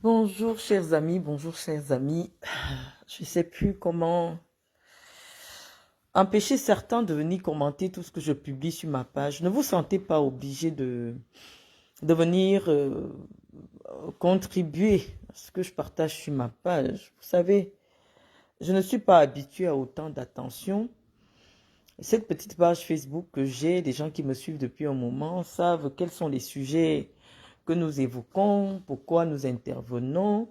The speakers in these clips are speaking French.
Bonjour chers amis, bonjour chers amis. Je ne sais plus comment empêcher certains de venir commenter tout ce que je publie sur ma page. Ne vous sentez pas obligé de venir contribuer à ce que je partage sur ma page. Vous savez, je ne suis pas habitué à autant d'attention. Cette petite page Facebook que j'ai, les gens qui me suivent depuis un moment savent quels sont les sujets que nous évoquons, pourquoi nous intervenons.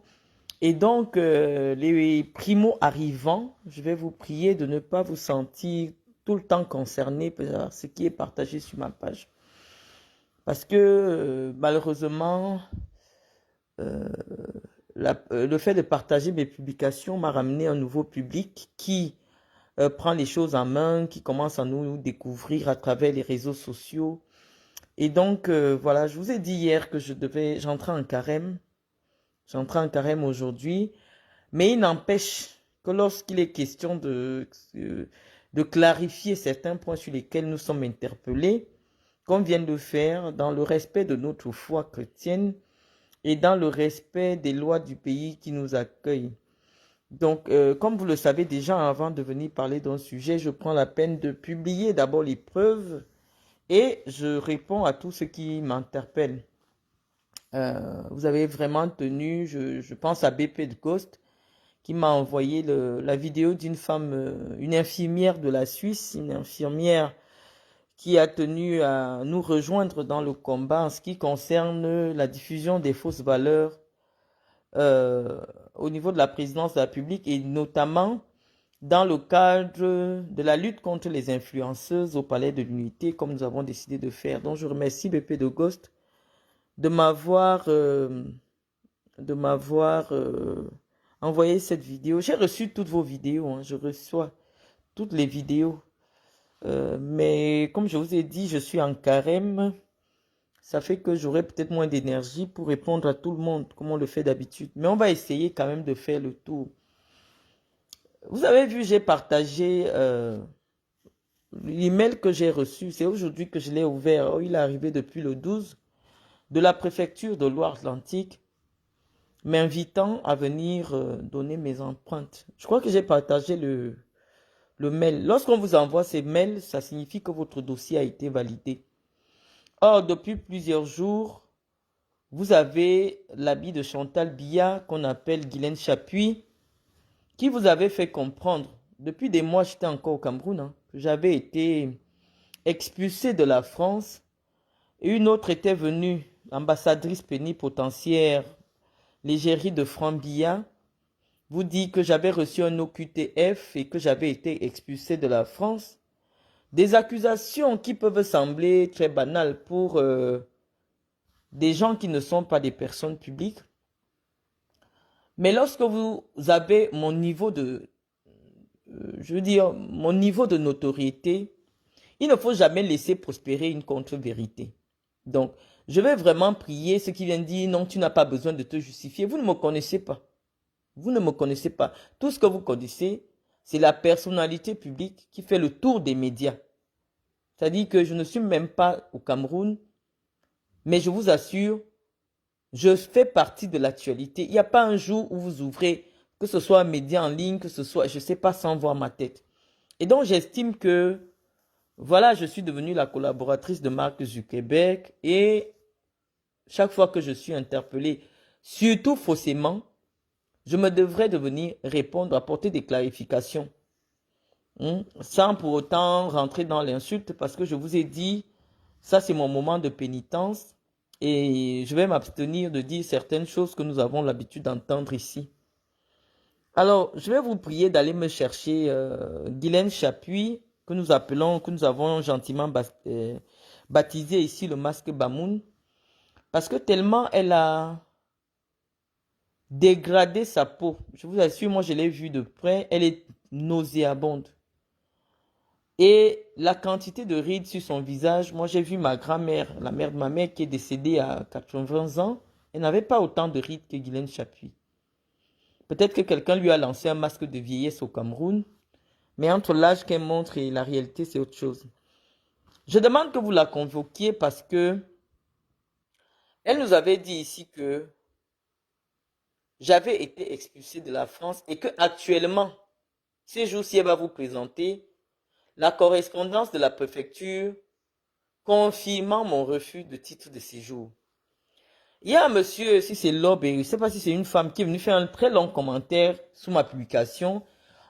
Et donc, les primo-arrivants, je vais vous prier de ne pas vous sentir tout le temps concerné par ce qui est partagé sur ma page. Parce que malheureusement, euh, le fait de partager mes publications m'a ramené un nouveau public qui prend les choses en main, qui commence à nous découvrir à travers les réseaux sociaux. Et donc, voilà, je vous ai dit hier que j'entrais en carême. J'entrais en carême aujourd'hui. Mais il n'empêche que lorsqu'il est question de clarifier certains points sur lesquels nous sommes interpellés, qu'on vient de faire dans le respect de notre foi chrétienne et dans le respect des lois du pays qui nous accueille. Donc, comme vous le savez déjà, avant de venir parler d'un sujet, je prends la peine de publier d'abord les preuves et je réponds à tout ce qui m'interpelle. Vous avez vraiment tenu, je pense à BP de Ghost, qui m'a envoyé la vidéo d'une femme, une infirmière de la Suisse, une infirmière qui a tenu à nous rejoindre dans le combat en ce qui concerne la diffusion des fausses valeurs euh, au niveau de la présidence de la République et notamment dans le cadre de la lutte contre les influenceuses au Palais de l'Unité, comme nous avons décidé de faire. Donc je remercie BP de Ghost de m'avoir envoyé cette vidéo. J'ai reçu toutes vos vidéos, hein, je reçois toutes les vidéos. Mais comme je vous ai dit, je suis en carême. Ça fait que j'aurai peut-être moins d'énergie pour répondre à tout le monde, comme on le fait d'habitude. Mais on va essayer quand même de faire le tour. Vous avez vu, j'ai partagé l'email que j'ai reçu. C'est aujourd'hui que je l'ai ouvert. Oh, il est arrivé depuis le 12 de la préfecture de Loire-Atlantique, m'invitant à venir donner mes empreintes. Je crois que j'ai partagé le mail. Lorsqu'on vous envoie ces mails, ça signifie que votre dossier a été validé. Or, depuis plusieurs jours, vous avez l'habit de Chantal Biya, qu'on appelle Guylaine Chapuis, qui vous avait fait comprendre, depuis des mois, j'étais encore au Cameroun, hein, que j'avais été expulsée de la France, et une autre était venue, l'ambassadrice plénipotentiaire, l'égérie de Franc-Biya, vous dit que j'avais reçu un OQTF et que j'avais été expulsée de la France. Des accusations qui peuvent sembler très banales pour des gens qui ne sont pas des personnes publiques. Mais lorsque vous avez mon niveau je veux dire, mon niveau de notoriété, il ne faut jamais laisser prospérer une contre-vérité. Donc, je vais vraiment prier ceux qui viennent dire non, tu n'as pas besoin de te justifier. Vous ne me connaissez pas. Vous ne me connaissez pas. Tout ce que vous connaissez, c'est la personnalité publique qui fait le tour des médias. C'est-à-dire que je ne suis même pas au Cameroun, mais je vous assure, je fais partie de l'actualité. Il n'y a pas un jour où vous ouvrez, que ce soit un média en ligne, que ce soit, je ne sais pas, sans voir ma tête. Et donc, j'estime que, voilà, je suis devenue la collaboratrice de Mark Zuckerberg et chaque fois que je suis interpellée, surtout faussément, je me devrais de venir répondre, apporter des clarifications, sans pour autant rentrer dans l'insulte, parce que je vous ai dit, ça c'est mon moment de pénitence, et je vais m'abstenir de dire certaines choses que nous avons l'habitude d'entendre ici. Alors, je vais vous prier d'aller me chercher Guylaine Chapuis, que nous avons gentiment baptisé ici le masque Bamoun, parce que tellement elle a dégradé sa peau. Je vous assure, moi je l'ai vue de près, elle est nauséabonde. Et la quantité de rides sur son visage, moi j'ai vu ma grand-mère, la mère de ma mère qui est décédée à 80 ans, elle n'avait pas autant de rides que Guylaine Chapuis. Peut-être que quelqu'un lui a lancé un masque de vieillesse au Cameroun, mais entre l'âge qu'elle montre et la réalité, c'est autre chose. Je demande que vous la convoquiez parce que elle nous avait dit ici que j'avais été expulsé de la France et que actuellement, ces jours-ci, elle va vous présenter la correspondance de la préfecture confirmant mon refus de titre de séjour. Il y a un monsieur, si c'est Lob, et je ne sais pas si c'est une femme, qui est venue faire un très long commentaire sous ma publication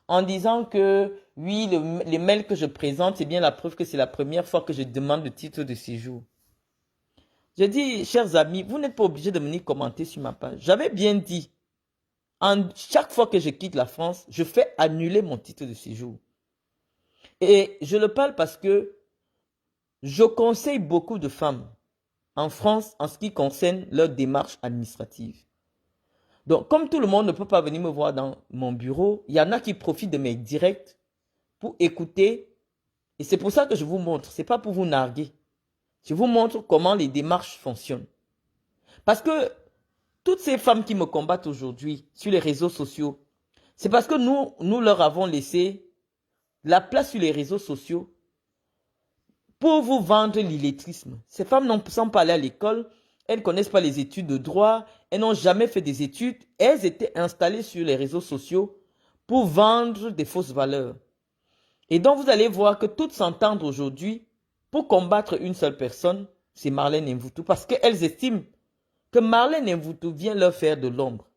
en disant que oui, les mails que je présente, c'est bien la preuve que c'est la première fois que je demande le titre de séjour. Je dis, chers amis, vous n'êtes pas obligés de venir commenter sur ma page. J'avais bien dit, chaque fois que je quitte la France, je fais annuler mon titre de séjour. Et je le parle parce que je conseille beaucoup de femmes en France en ce qui concerne leur démarche administrative. Donc, comme tout le monde ne peut pas venir me voir dans mon bureau, il y en a qui profitent de mes directs pour écouter. Et c'est pour ça que je vous montre. Ce n'est pas pour vous narguer. Je vous montre comment les démarches fonctionnent. Parce que toutes ces femmes qui me combattent aujourd'hui sur les réseaux sociaux, c'est parce que nous leur avons laissé la place sur les réseaux sociaux pour vous vendre l'illettrisme. Ces femmes ne sont pas allées à l'école, elles ne connaissent pas les études de droit, elles n'ont jamais fait des études, elles étaient installées sur les réseaux sociaux pour vendre des fausses valeurs. Et donc vous allez voir que toutes s'entendent aujourd'hui pour combattre une seule personne, c'est Marlène Mvutu, parce qu'elles estiment que Marlène Mvutu vient leur faire de l'ombre.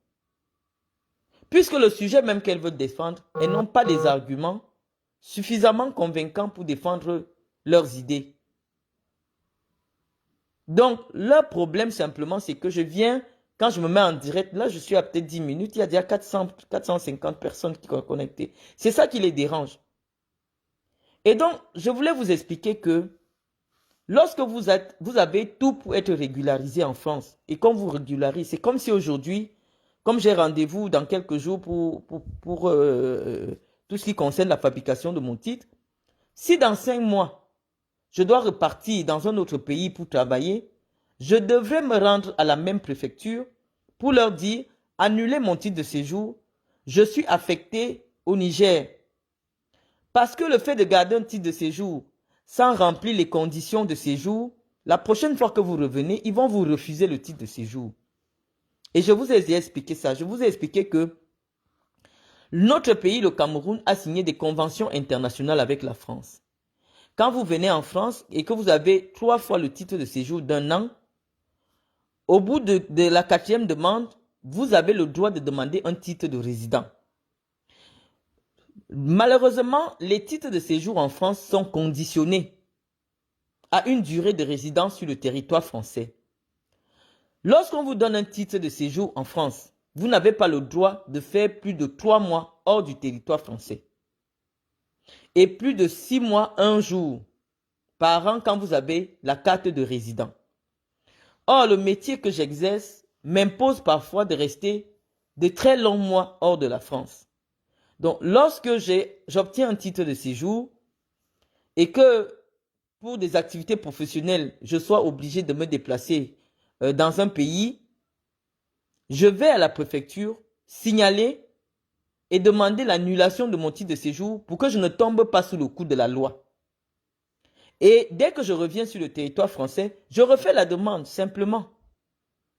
Puisque le sujet même qu'elles veulent défendre, elles n'ont pas des arguments suffisamment convaincants pour défendre leurs idées. Donc, leur problème simplement, c'est que je viens, quand je me mets en direct, là je suis à peut-être 10 minutes, il y a déjà 450 personnes qui sont connectées. C'est ça qui les dérange. Et donc, je voulais vous expliquer que lorsque vous avez tout pour être régularisé en France, et qu'on vous régularise, c'est comme si aujourd'hui, comme j'ai rendez-vous dans quelques jours pour tout ce qui concerne la fabrication de mon titre, si dans 5 mois, je dois repartir dans un autre pays pour travailler, je devrais me rendre à la même préfecture pour leur dire, annulez mon titre de séjour, je suis affecté au Niger. Parce que le fait de garder un titre de séjour sans remplir les conditions de séjour, la prochaine fois que vous revenez, ils vont vous refuser le titre de séjour. Et je vous ai expliqué ça. Je vous ai expliqué que notre pays, le Cameroun, a signé des conventions internationales avec la France. Quand vous venez en France et que vous avez 3 fois le titre de séjour d'1 an, au bout de la 4e demande, vous avez le droit de demander un titre de résident. Malheureusement, les titres de séjour en France sont conditionnés à une durée de résidence sur le territoire français. Lorsqu'on vous donne un titre de séjour en France, vous n'avez pas le droit de faire plus de 3 mois hors du territoire français. Et plus de 6 mois, 1 jour par an quand vous avez la carte de résident. Or, le métier que j'exerce m'impose parfois de rester de très longs mois hors de la France. Donc, lorsque j'obtiens un titre de séjour et que pour des activités professionnelles, je sois obligé de me déplacer dans un pays, je vais à la préfecture signaler et demander l'annulation de mon titre de séjour pour que je ne tombe pas sous le coup de la loi. Et dès que je reviens sur le territoire français, je refais la demande simplement.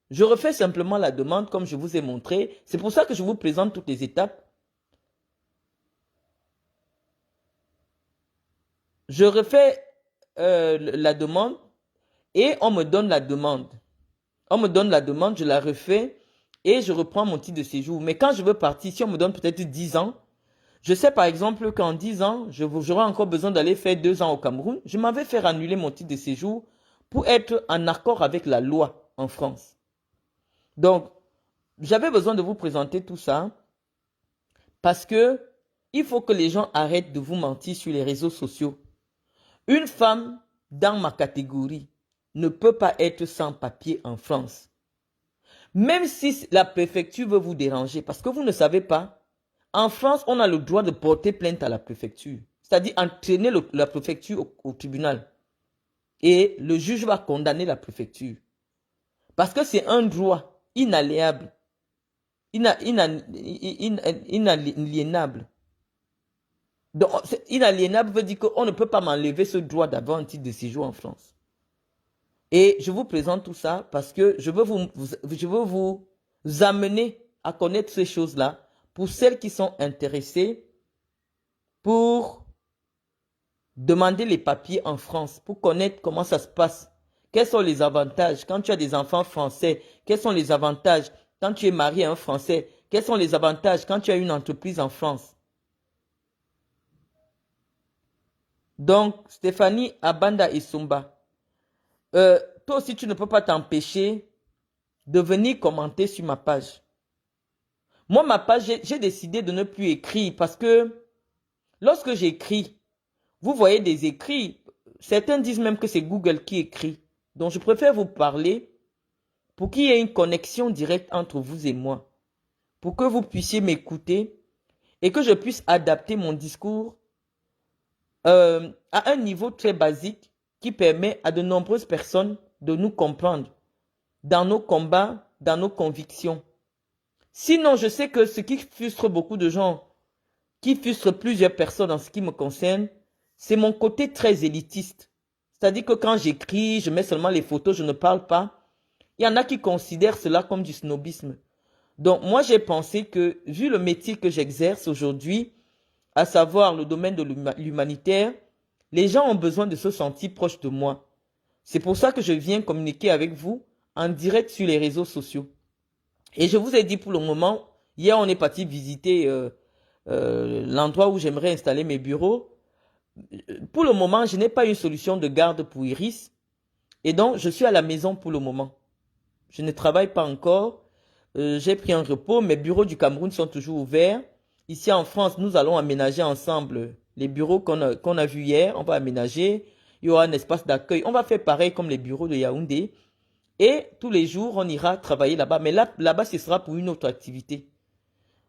Je refais simplement la demande comme je vous ai montré. C'est pour ça que je vous présente toutes les étapes. Je refais la demande et on me donne la demande. On me donne la demande, je la refais et je reprends mon titre de séjour. Mais quand je veux partir, si on me donne peut-être 10 ans, je sais par exemple qu'en 10 ans, j'aurai encore besoin d'aller faire 2 ans au Cameroun. Je m'en vais faire annuler mon titre de séjour pour être en accord avec la loi en France. Donc, j'avais besoin de vous présenter tout ça parce que il faut que les gens arrêtent de vous mentir sur les réseaux sociaux. Une femme dans ma catégorie ne peut pas être sans papier en France. Même si la préfecture veut vous déranger, parce que vous ne savez pas, en France, on a le droit de porter plainte à la préfecture. C'est-à-dire entraîner la préfecture au tribunal. Et le juge va condamner la préfecture. Parce que c'est un droit inaliénable. Inaliénable. Donc, inaliénable veut dire qu'on ne peut pas m'enlever ce droit d'avoir un titre de séjour en France. Et je vous présente tout ça parce que je veux vous amener à connaître ces choses-là pour celles qui sont intéressées pour demander les papiers en France, pour connaître comment ça se passe. Quels sont les avantages quand tu as des enfants français? Quels sont les avantages quand tu es marié à un Français? Quels sont les avantages quand tu as une entreprise en France? Donc, Stéphanie Abanda Isumba, toi aussi, tu ne peux pas t'empêcher de venir commenter sur ma page. Moi, ma page, j'ai décidé de ne plus écrire parce que lorsque j'écris, vous voyez des écrits, certains disent même que c'est Google qui écrit. Donc, je préfère vous parler pour qu'il y ait une connexion directe entre vous et moi, pour que vous puissiez m'écouter et que je puisse adapter mon discours à un niveau très basique qui permet à de nombreuses personnes de nous comprendre dans nos combats, dans nos convictions. Sinon, je sais que ce qui frustre beaucoup de gens, qui frustre plusieurs personnes en ce qui me concerne, c'est mon côté très élitiste. C'est-à-dire que quand j'écris, je mets seulement les photos, je ne parle pas. Il y en a qui considèrent cela comme du snobisme. Donc moi, j'ai pensé que, vu le métier que j'exerce aujourd'hui, à savoir le domaine de l'humanitaire, les gens ont besoin de se sentir proches de moi. C'est pour ça que je viens communiquer avec vous en direct sur les réseaux sociaux. Et je vous ai dit pour le moment, hier on est parti visiter l'endroit où j'aimerais installer mes bureaux. Pour le moment, je n'ai pas une solution de garde pour Iris. Et donc, je suis à la maison pour le moment. Je ne travaille pas encore. J'ai pris un repos. Mes bureaux du Cameroun sont toujours ouverts. Ici en France, nous allons aménager ensemble les bureaux qu'on a vus hier. On va aménager. Il y aura un espace d'accueil. On va faire pareil comme les bureaux de Yaoundé. Et tous les jours, on ira travailler là-bas. Mais là-bas, ce sera pour une autre activité.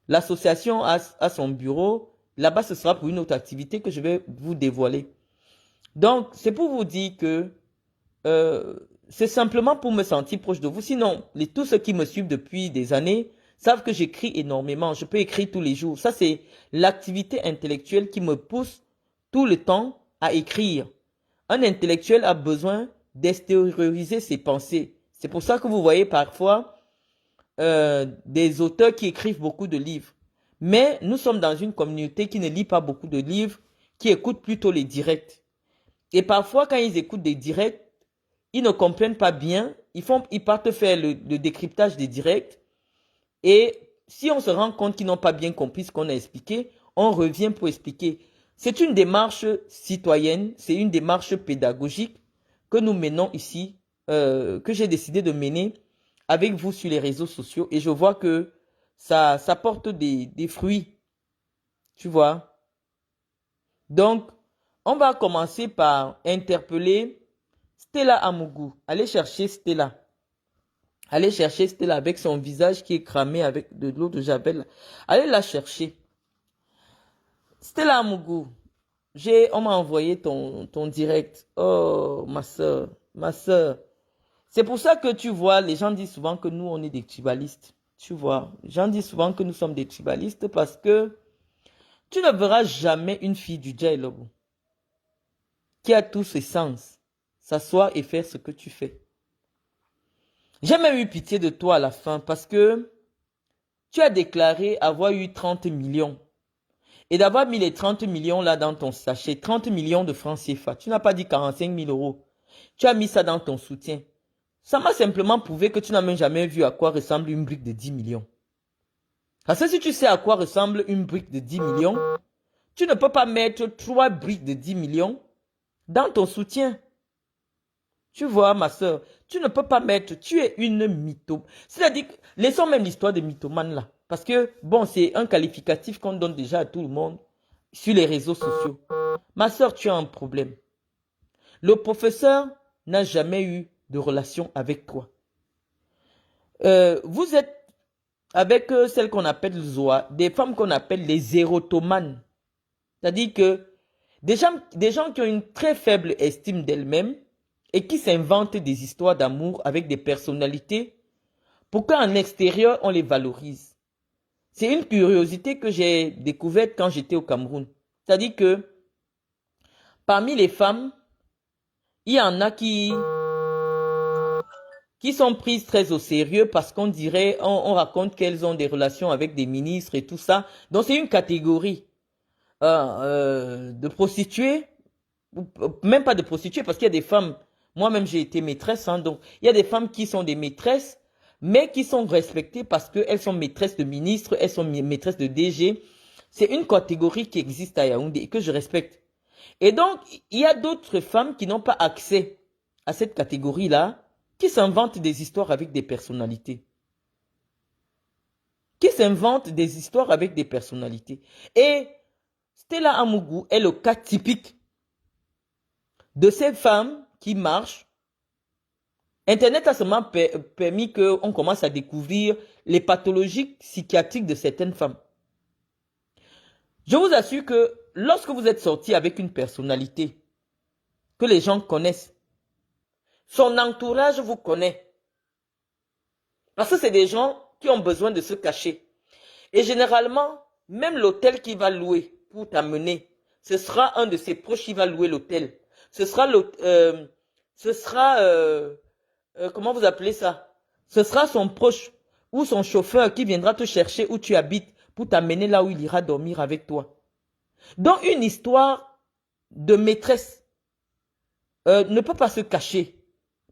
L'association a son bureau. Là-bas, ce sera pour une autre activité que je vais vous dévoiler. Donc, c'est pour vous dire que c'est simplement pour me sentir proche de vous. Sinon, tous ceux qui me suivent depuis des années savent que j'écris énormément. Je peux écrire tous les jours. Ça, c'est l'activité intellectuelle qui me pousse tout le temps à écrire. Un intellectuel a besoin d'extérioriser ses pensées. C'est pour ça que vous voyez parfois des auteurs qui écrivent beaucoup de livres. Mais nous sommes dans une communauté qui ne lit pas beaucoup de livres, qui écoute plutôt les directs. Et parfois, quand ils écoutent des directs, ils ne comprennent pas bien. Ils partent faire le décryptage des directs. Et si on se rend compte qu'ils n'ont pas bien compris ce qu'on a expliqué, on revient pour expliquer. C'est une démarche citoyenne, c'est une démarche pédagogique que nous menons ici, que j'ai décidé de mener avec vous sur les réseaux sociaux. Et je vois que ça porte des fruits. Tu vois. Donc, on va commencer par interpeller Stella Amougou. Allez chercher Stella. Allez chercher Stella avec son visage qui est cramé avec de l'eau de Javel. Allez la chercher. Stella Amougou, on m'a envoyé ton direct. Oh, ma soeur, ma soeur. C'est pour ça que tu vois, les gens disent souvent que nous, on est des tribalistes. Tu vois, les gens disent souvent que nous sommes des tribalistes parce que tu ne verras jamais une fille du Djailobo qui a tous ses sens s'asseoir et faire ce que tu fais. J'ai même eu pitié de toi à la fin parce que tu as déclaré avoir eu 30 millions. Et d'avoir mis les 30 millions là dans ton sachet, 30 millions de francs CFA. Tu n'as pas dit 45 000 euros. Tu as mis ça dans ton soutien. Ça m'a simplement prouvé que tu n'as même jamais vu à quoi ressemble une brique de 10 millions. Parce que si tu sais à quoi ressemble une brique de 10 millions, tu ne peux pas mettre 3 briques de 10 millions dans ton soutien. Tu vois, ma soeur, tu ne peux pas mettre, tu es une mytho. C'est-à-dire, laissons même l'histoire de mythomane là. Parce que, bon, c'est un qualificatif qu'on donne déjà à tout le monde sur les réseaux sociaux. Ma soeur, tu as un problème. Le professeur n'a jamais eu de relation avec toi. Vous êtes avec celles qu'on appelle Zoa, des femmes qu'on appelle les érotomanes. C'est-à-dire que des gens qui ont une très faible estime d'elles-mêmes et qui s'inventent des histoires d'amour avec des personnalités pour qu'en extérieur, on les valorise. C'est une curiosité que j'ai découverte quand j'étais au Cameroun. C'est-à-dire que parmi les femmes, il y en a qui qui sont prises très au sérieux parce qu'on dirait, on raconte qu'elles ont des relations avec des ministres et tout ça. Donc c'est une catégorie de prostituées, même pas de prostituées, parce qu'il y a des femmes, moi-même j'ai été maîtresse, hein, donc il y a des femmes qui sont des maîtresses, mais qui sont respectées parce qu'elles sont maîtresses de ministres, elles sont maîtresses de DG. C'est une catégorie qui existe à Yaoundé et que je respecte. Et donc, il y a d'autres femmes qui n'ont pas accès à cette catégorie-là, qui s'inventent des histoires avec des personnalités. Qui s'inventent des histoires avec des personnalités. Et Stella Amougou est le cas typique de ces femmes qui marchent. Internet a seulement permis qu'on commence à découvrir les pathologies psychiatriques de certaines femmes. Je vous assure que lorsque vous êtes sorti avec une personnalité que les gens connaissent, son entourage vous connaît. Parce que c'est des gens qui ont besoin de se cacher. Et généralement, même l'hôtel qu'il va louer pour t'amener, ce sera un de ses proches qui va louer l'hôtel. Ce sera comment vous appelez ça? Ce sera son proche ou son chauffeur qui viendra te chercher où tu habites pour t'amener là où il ira dormir avec toi. Donc une histoire de maîtresse ne peut pas se cacher.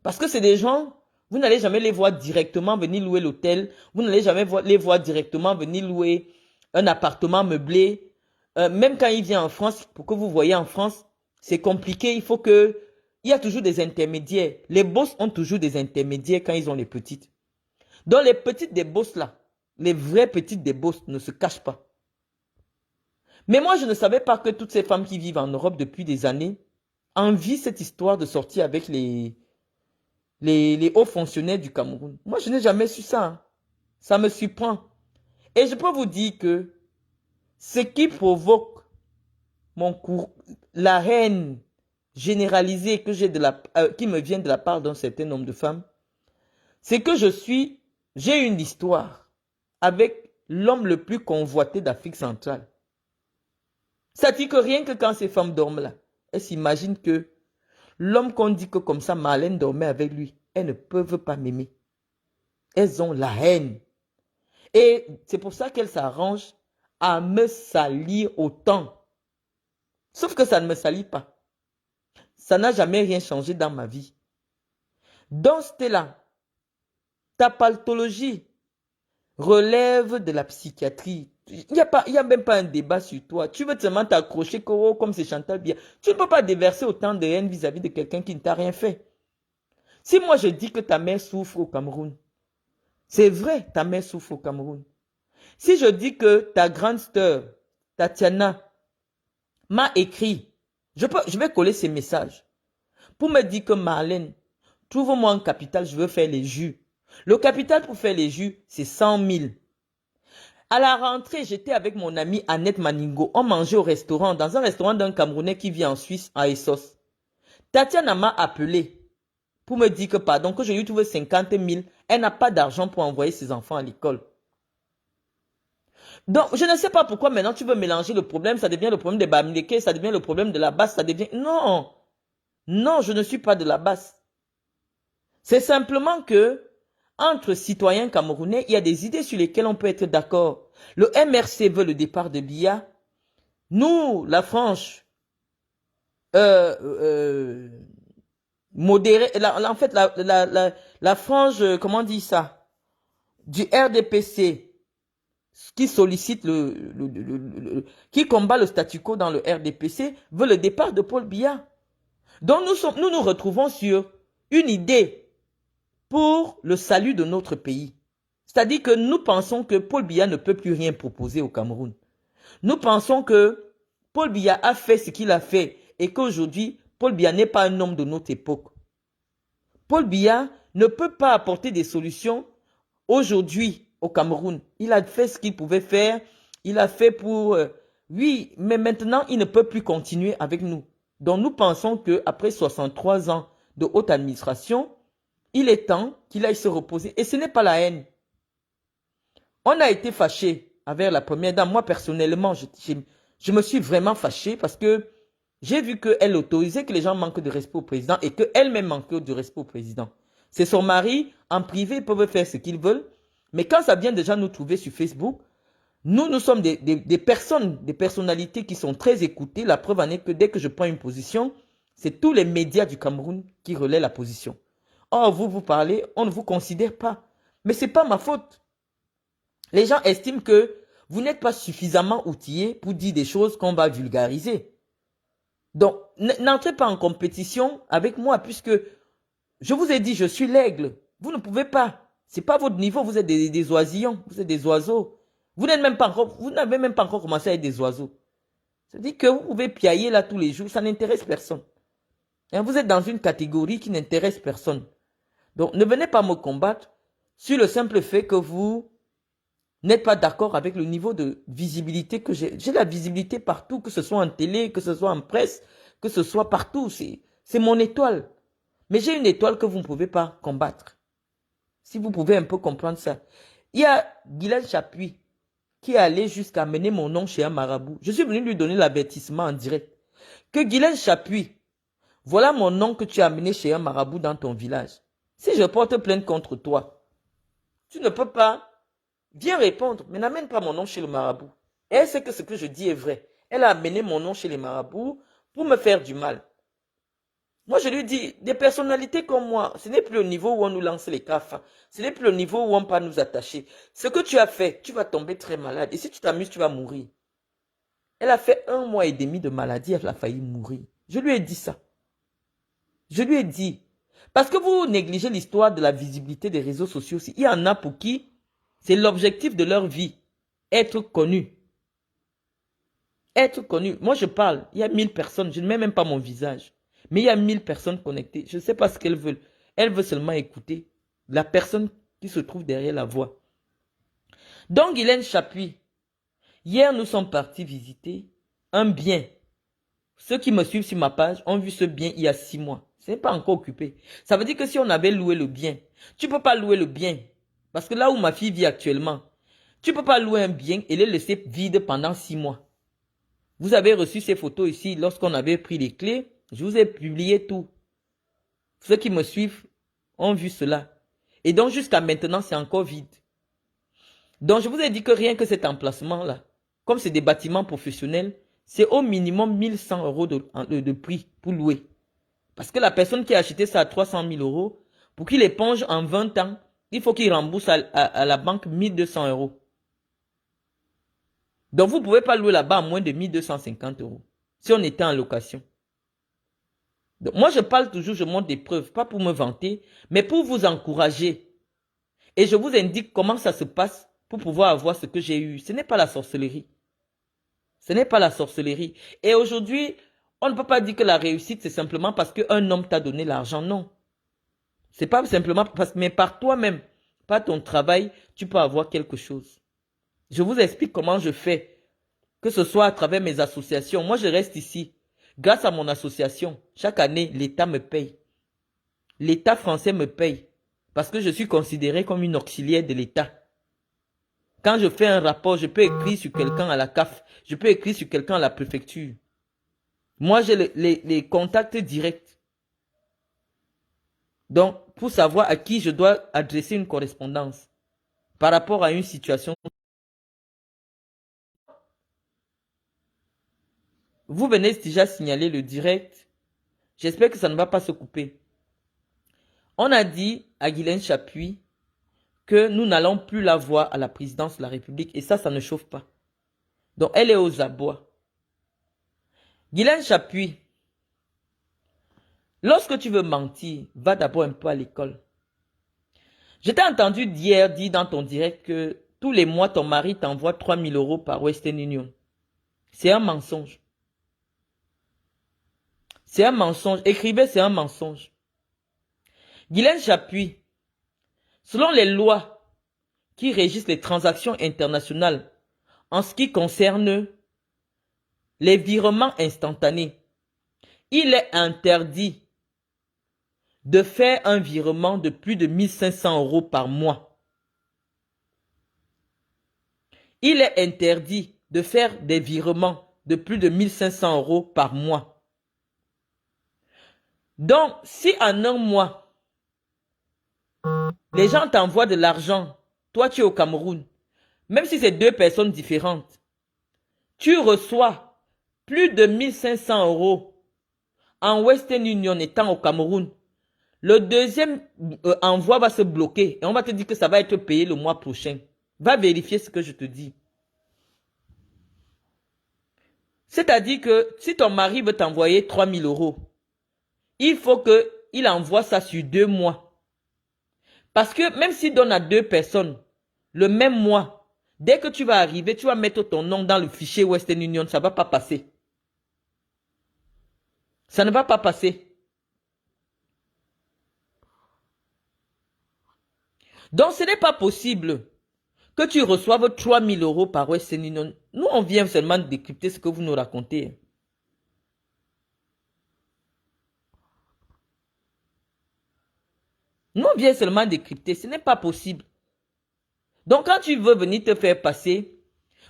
Parce que c'est des gens, vous n'allez jamais les voir directement venir louer l'hôtel. Vous n'allez jamais les voir directement venir louer un appartement meublé. Même quand il vient en France, pour que vous voyez en France, c'est compliqué. Il faut que... Il y a toujours des intermédiaires. Les boss ont toujours des intermédiaires quand ils ont les petites. Donc les petites des boss là, les vraies petites des boss ne se cachent pas. Mais moi, je ne savais pas que toutes ces femmes qui vivent en Europe depuis des années envient cette histoire de sortir avec les hauts fonctionnaires du Cameroun. Moi, je n'ai jamais su ça. Hein. Ça me surprend. Et je peux vous dire que ce qui provoque la haine généralisée que qui me vient de la part d'un certain nombre de femmes, c'est que j'ai une histoire avec l'homme le plus convoité d'Afrique centrale. Ça dit que rien que quand ces femmes dorment là, elles s'imaginent que l'homme qu'on dit que comme ça, Marlène dormait avec lui, elles ne peuvent pas m'aimer. Elles ont la haine. Et c'est pour ça qu'elles s'arrangent à me salir autant. Sauf que ça ne me salit pas. Ça n'a jamais rien changé dans ma vie. Donc, Stella, ta pathologie relève de la psychiatrie. Il n'y a même pas un débat sur toi. Tu veux seulement t'accrocher comme c'est Chantal Biya. Tu ne peux pas déverser autant de haine vis-à-vis de quelqu'un qui ne t'a rien fait. Si moi je dis que ta mère souffre au Cameroun, c'est vrai, ta mère souffre au Cameroun. Si je dis que ta grande sœur, Tatiana, m'a écrit, je vais coller ces messages pour me dire que Marlène, trouve-moi un capital, je veux faire les jus. Le capital pour faire les jus, c'est 100 000. À la rentrée, j'étais avec mon amie Annette Maningo. On mangeait au restaurant, dans un restaurant d'un Camerounais qui vit en Suisse, à Essos. Tatiana m'a appelé pour me dire que, pardon, que je lui trouve 50 000. Elle n'a pas d'argent pour envoyer ses enfants à l'école. Donc, je ne sais pas pourquoi maintenant tu veux mélanger le problème. Ça devient le problème des Bamileke, ça devient le problème de la basse, ça devient... Non, non, je ne suis pas de la basse. C'est simplement que, entre citoyens camerounais, il y a des idées sur lesquelles on peut être d'accord. Le MRC veut le départ de Biya. Nous, la frange modérée, en fait, la frange, comment on dit ça, du RDPC, qui sollicite qui combat le statu quo dans le RDPC, veut le départ de Paul Biya. Donc nous nous retrouvons sur une idée pour le salut de notre pays. C'est-à-dire que nous pensons que Paul Biya ne peut plus rien proposer au Cameroun. Nous pensons que Paul Biya a fait ce qu'il a fait et qu'aujourd'hui, Paul Biya n'est pas un homme de notre époque. Paul Biya ne peut pas apporter des solutions aujourd'hui au Cameroun. Il a fait ce qu'il pouvait faire. Il a fait pour... oui, mais maintenant, il ne peut plus continuer avec nous. Donc nous pensons qu'après 63 ans de haute administration, il est temps qu'il aille se reposer. Et ce n'est pas la haine. On a été fâché avec la première dame. Moi, personnellement, je me suis vraiment fâché parce que j'ai vu qu'elle autorisait que les gens manquent de respect au président et qu'elle-même manquait de respect au président. C'est son mari, en privé, ils peuvent faire ce qu'ils veulent. Mais quand ça vient déjà nous trouver sur Facebook, nous sommes des personnes, des personnalités qui sont très écoutées. La preuve en est que dès que je prends une position, c'est tous les médias du Cameroun qui relaient la position. Or, vous parlez, on ne vous considère pas. Mais ce n'est pas ma faute. Les gens estiment que vous n'êtes pas suffisamment outillés pour dire des choses qu'on va vulgariser. Donc, n'entrez pas en compétition avec moi puisque je vous ai dit, je suis l'aigle. Vous ne pouvez pas. Ce n'est pas votre niveau, vous êtes des oisillons, vous êtes des oiseaux. Vous n'avez même pas encore commencé à être des oiseaux. C'est-à-dire que vous pouvez piailler là tous les jours, ça n'intéresse personne. Et vous êtes dans une catégorie qui n'intéresse personne. Donc, ne venez pas me combattre sur le simple fait que vous n'êtes pas d'accord avec le niveau de visibilité que j'ai. J'ai la visibilité partout, que ce soit en télé, que ce soit en presse, que ce soit partout. C'est mon étoile. Mais j'ai une étoile que vous ne pouvez pas combattre. Si vous pouvez un peu comprendre ça. Il y a Guylaine Chapuis qui est allé jusqu'à mener mon nom chez un marabout. Je suis venu lui donner l'avertissement en direct. Que Guylaine Chapuis, voilà mon nom que tu as amené chez un marabout dans ton village. Si je porte plainte contre toi, tu ne peux pas. Viens répondre, mais n'amène pas mon nom chez le marabout. Et elle sait que ce que je dis est vrai. Elle a amené mon nom chez les marabouts pour me faire du mal. Moi, je lui dis, des personnalités comme moi, ce n'est plus le niveau où on nous lance les cafards. Ce n'est plus le niveau où on peut nous attacher. Ce que tu as fait, tu vas tomber très malade. Et si tu t'amuses, tu vas mourir. Elle a fait 1 mois et demi de maladie, elle a failli mourir. Je lui ai dit ça. Je lui ai dit. Parce que vous négligez l'histoire de la visibilité des réseaux sociaux aussi. Il y en a pour qui c'est l'objectif de leur vie. Être connu. Être connu. Moi, je parle. Il y a 1000 personnes. Je ne mets même pas mon visage. Mais il y a 1000 personnes connectées. Je ne sais pas ce qu'elles veulent. Elles veulent seulement écouter la personne qui se trouve derrière la voix. Donc, Guylaine Chapuis, hier, nous sommes partis visiter un bien. Ceux qui me suivent sur ma page ont vu ce bien il y a 6 mois. Ce n'est pas encore occupé. Ça veut dire que si on avait loué le bien, tu ne peux pas louer le bien. Parce que là où ma fille vit actuellement, tu ne peux pas louer un bien et le laisser vide pendant 6 mois. Vous avez reçu ces photos ici lorsqu'on avait pris les clés. Je vous ai publié tout. Ceux qui me suivent ont vu cela. Et donc jusqu'à maintenant, c'est encore vide. Donc je vous ai dit que rien que cet emplacement-là, comme c'est des bâtiments professionnels, c'est au minimum 1100 € de prix pour louer. Parce que la personne qui a acheté ça à 300 000 €, pour qu'il éponge en 20 ans, il faut qu'il rembourse à la banque 1200 €. Donc vous ne pouvez pas louer là-bas à moins de 1250 € si on était en location. Donc, moi, je parle toujours, je montre des preuves, pas pour me vanter, mais pour vous encourager. Et je vous indique comment ça se passe pour pouvoir avoir ce que j'ai eu. Ce n'est pas la sorcellerie. Ce n'est pas la sorcellerie. Et aujourd'hui, on ne peut pas dire que la réussite, c'est simplement parce qu'un homme t'a donné l'argent. Non. C'est pas simplement parce que, mais par toi-même, par ton travail, tu peux avoir quelque chose. Je vous explique comment je fais. Que ce soit à travers mes associations. Moi, je reste ici. Grâce à mon association, chaque année, l'État me paye. L'État français me paye. Parce que je suis considéré comme une auxiliaire de l'État. Quand je fais un rapport, je peux écrire sur quelqu'un à la CAF. Je peux écrire sur quelqu'un à la préfecture. Moi, j'ai les contacts directs. Donc, pour savoir à qui je dois adresser une correspondance par rapport à une situation. Vous venez déjà signaler le direct. J'espère que ça ne va pas se couper. On a dit à Guylaine Chapuis que nous n'allons plus la voir à la présidence de la République. Et ça ne chauffe pas. Donc, elle est aux abois. Guylaine Chapuis, lorsque tu veux mentir, va d'abord un peu à l'école. Je t'ai entendu hier dire dans ton direct que tous les mois, ton mari t'envoie 3 000 € par Western Union. C'est un mensonge. C'est un mensonge. Écrivez, c'est un mensonge. Guylaine Chapuis, selon les lois qui régissent les transactions internationales en ce qui concerne les virements instantanés, il est interdit de faire un virement de plus de 1500 € par mois. Il est interdit de faire des virements de plus de 1500 € par mois. Donc, si en un mois, Les gens t'envoient de l'argent. Toi, tu es au Cameroun. Même si c'est deux personnes différentes. Tu reçois plus de 1500 € en Western Union étant au Cameroun. Le deuxième envoi va se bloquer et on va te dire que ça va être payé le mois prochain. Va vérifier ce que je te dis. C'est-à-dire que si ton mari veut t'envoyer 3000 €, il faut qu'il envoie ça sur 2 mois. Parce que même s'il donne à deux personnes le même mois, dès que tu vas arriver, tu vas mettre ton nom dans le fichier Western Union, ça ne va pas passer. Ça ne va pas passer. Donc ce n'est pas possible que tu reçoives 3000 € par Western Union. Nous, on vient seulement décrypter ce que vous nous racontez. Nous, on vient seulement décrypter. Ce n'est pas possible. Donc, quand tu veux venir te faire passer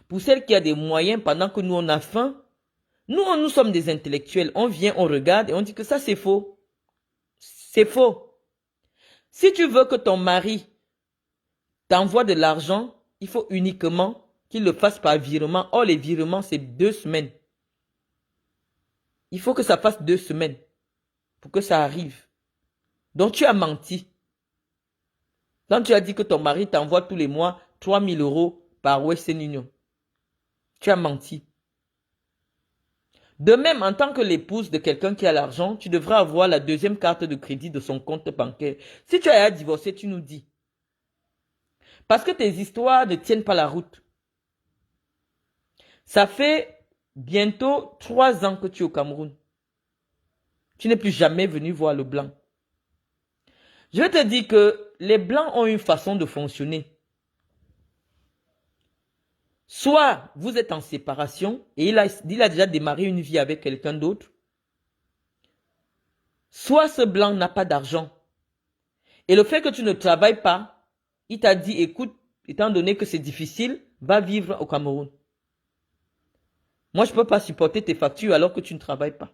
pour celle qui a des moyens pendant que nous, on a faim, nous sommes des intellectuels. On vient, on regarde et on dit que ça, c'est faux. C'est faux. Si tu veux que ton mari t'envoie de l'argent, il faut uniquement qu'il le fasse par virement. Or, les virements, c'est 2 semaines. Il faut que ça fasse 2 semaines pour que ça arrive. Donc, tu as menti. Quand tu as dit que ton mari t'envoie tous les mois 3000 € par Western Union, tu as menti. De même, en tant que l'épouse de quelqu'un qui a l'argent, tu devrais avoir la deuxième carte de crédit de son compte bancaire. Si tu as à divorcer, tu nous dis. Parce que tes histoires ne tiennent pas la route. Ça fait bientôt 3 ans que tu es au Cameroun. Tu n'es plus jamais venu voir le blanc. Je vais te dire que les blancs ont une façon de fonctionner. Soit vous êtes en séparation et il a déjà démarré une vie avec quelqu'un d'autre. Soit ce blanc n'a pas d'argent. Et le fait que tu ne travailles pas, il t'a dit, écoute, étant donné que c'est difficile, va vivre au Cameroun. Moi, je ne peux pas supporter tes factures alors que tu ne travailles pas.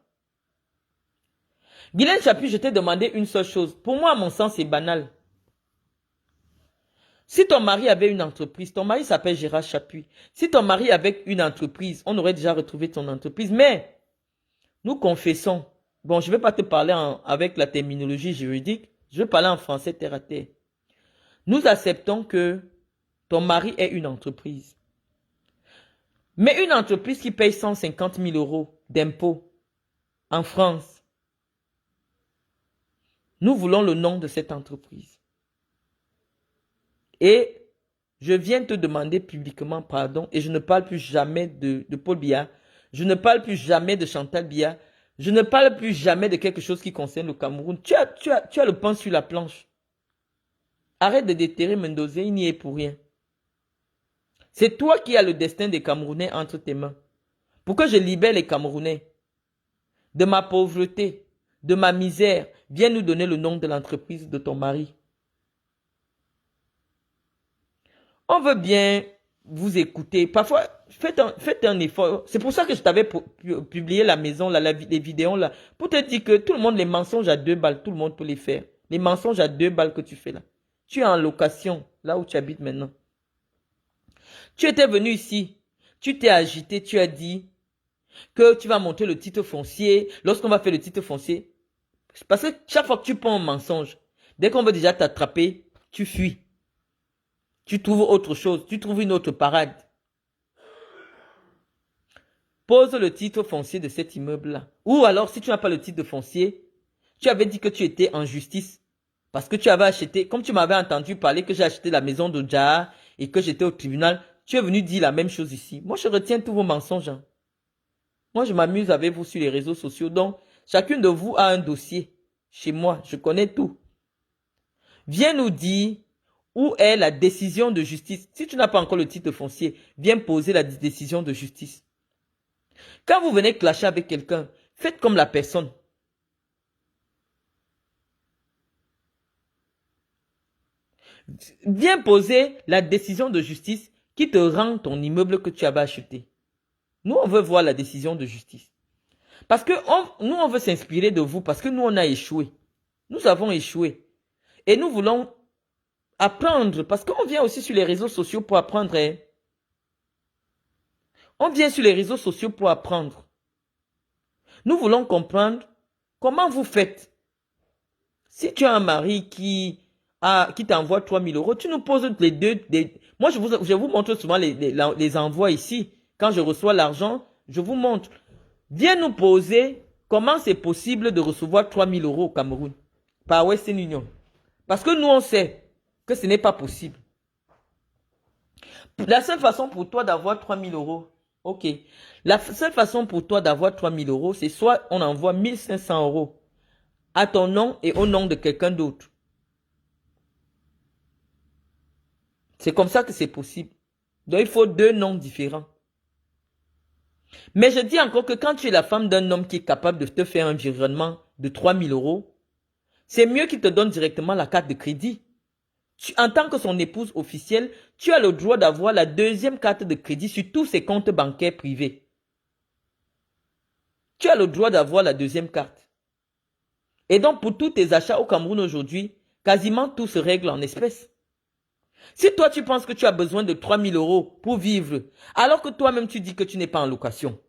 Guylaine Chapuis, je t'ai demandé une seule chose. Pour moi, à mon sens, c'est banal. Si ton mari avait une entreprise, ton mari s'appelle Gérard Chapuis. Si ton mari avait une entreprise, on aurait déjà retrouvé ton entreprise. Mais, nous confessons, bon, je ne vais pas te parler avec la terminologie juridique, je vais parler en français terre à terre. Nous acceptons que ton mari ait une entreprise. Mais une entreprise qui paye 150 000 € d'impôts en France, nous voulons le nom de cette entreprise. Et je viens te demander publiquement pardon et je ne parle plus jamais de Paul Biya. Je ne parle plus jamais de Chantal Biya. Je ne parle plus jamais de quelque chose qui concerne le Cameroun. Tu as le pain sur la planche. Arrête de déterrer Mendoza, il n'y est pour rien. C'est toi qui as le destin des Camerounais entre tes mains. Pour que je libère les Camerounais de ma pauvreté, de ma misère, viens nous donner le nom de l'entreprise de ton mari. On veut bien vous écouter. Parfois, faites un effort. C'est pour ça que je t'avais publié la maison, là, les vidéos, là, pour te dire que tout le monde, les mensonges à 2 balles, tout le monde peut les faire. Les mensonges à 2 balles que tu fais là. Tu es en location, là où tu habites maintenant. Tu étais venu ici, tu t'es agité, tu as dit que tu vas monter le titre foncier. Lorsqu'on va faire le titre foncier, parce que chaque fois que tu prends un mensonge, dès qu'on veut déjà t'attraper, tu fuis. Tu trouves autre chose, tu trouves une autre parade. Pose le titre foncier de cet immeuble-là. Ou alors, si tu n'as pas le titre de foncier, tu avais dit que tu étais en justice. Parce que tu avais acheté, comme tu m'avais entendu parler que j'ai acheté la maison de Djaha et que j'étais au tribunal, tu es venu dire la même chose ici. Moi, je retiens tous vos mensonges. Hein. Moi, je m'amuse avec vous sur les réseaux sociaux. Donc, chacune de vous a un dossier. Chez moi, je connais tout. Viens nous dire où est la décision de justice. Si tu n'as pas encore le titre foncier, viens poser la décision de justice. Quand vous venez clasher avec quelqu'un, faites comme la personne. Viens poser la décision de justice qui te rend ton immeuble que tu avais acheté. Nous, on veut voir la décision de justice. Parce que nous, on veut s'inspirer de vous parce que nous, on a échoué. Nous avons échoué. Et nous voulons Apprendre, parce qu'on vient aussi sur les réseaux sociaux pour apprendre. Hein. On vient sur les réseaux sociaux pour apprendre. Nous voulons comprendre comment vous faites. Si tu as un mari qui t'envoie 3000 euros, tu nous poses les deux. Moi, je vous montre souvent les envois ici. Quand je reçois l'argent, je vous montre. Viens nous poser comment c'est possible de recevoir 3000 euros au Cameroun par Western Union. Parce que nous, on sait que ce n'est pas possible. La seule façon pour toi d'avoir 3000 euros, ok. La seule façon pour toi d'avoir 3000 euros, c'est soit on envoie 1500 euros à ton nom et au nom de quelqu'un d'autre. C'est comme ça que c'est possible. Donc, il faut deux noms différents. Mais je dis encore que quand tu es la femme d'un homme qui est capable de te faire un virement de 3000 euros, c'est mieux qu'il te donne directement la carte de crédit. En tant que son épouse officielle, tu as le droit d'avoir la deuxième carte de crédit sur tous ses comptes bancaires privés. Tu as le droit d'avoir la deuxième carte. Et donc, pour tous tes achats au Cameroun aujourd'hui, quasiment tout se règle en espèces. Si toi, tu penses que tu as besoin de 3000 euros pour vivre, alors que toi-même, tu dis que tu n'es pas en location,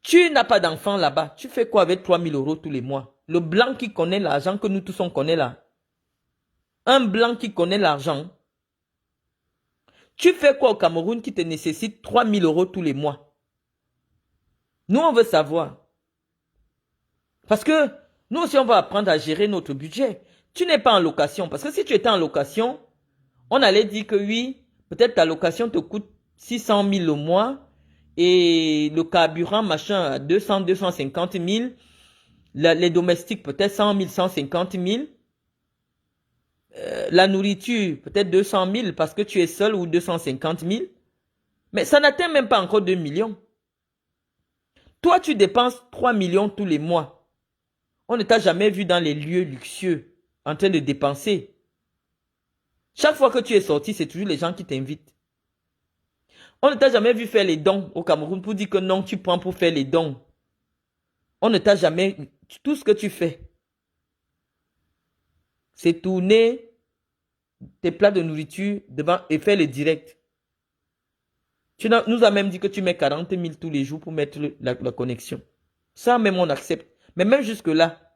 tu n'as pas d'enfant là-bas, tu fais quoi avec 3000 euros tous les mois? Le blanc qui connaît l'argent que nous tous on connaît là. Un blanc qui connaît l'argent. Tu fais quoi au Cameroun qui te nécessite 3000 euros tous les mois? Nous, on veut savoir. Parce que nous aussi, on va apprendre à gérer notre budget. Tu n'es pas en location. Parce que si tu étais en location, on allait dire que oui, peut-être ta location te coûte 600 000 au mois et le carburant, machin, à 200, 250 000. Les domestiques, peut-être 100 000, 150 000. La nourriture, peut-être 200 000 parce que tu es seul ou 250 000. Mais ça n'atteint même pas encore 2 millions. Toi, tu dépenses 3 millions tous les mois. On ne t'a jamais vu dans les lieux luxueux en train de dépenser. Chaque fois que tu es sorti, c'est toujours les gens qui t'invitent. On ne t'a jamais vu faire les dons au Cameroun pour dire que non, tu prends pour faire les dons. On ne t'a jamais... Tout ce que tu fais, c'est tourner tes plats de nourriture devant et faire le direct. Tu nous as même dit que tu mets 40 000 tous les jours pour mettre la connexion. Ça même on accepte. Mais même jusque-là,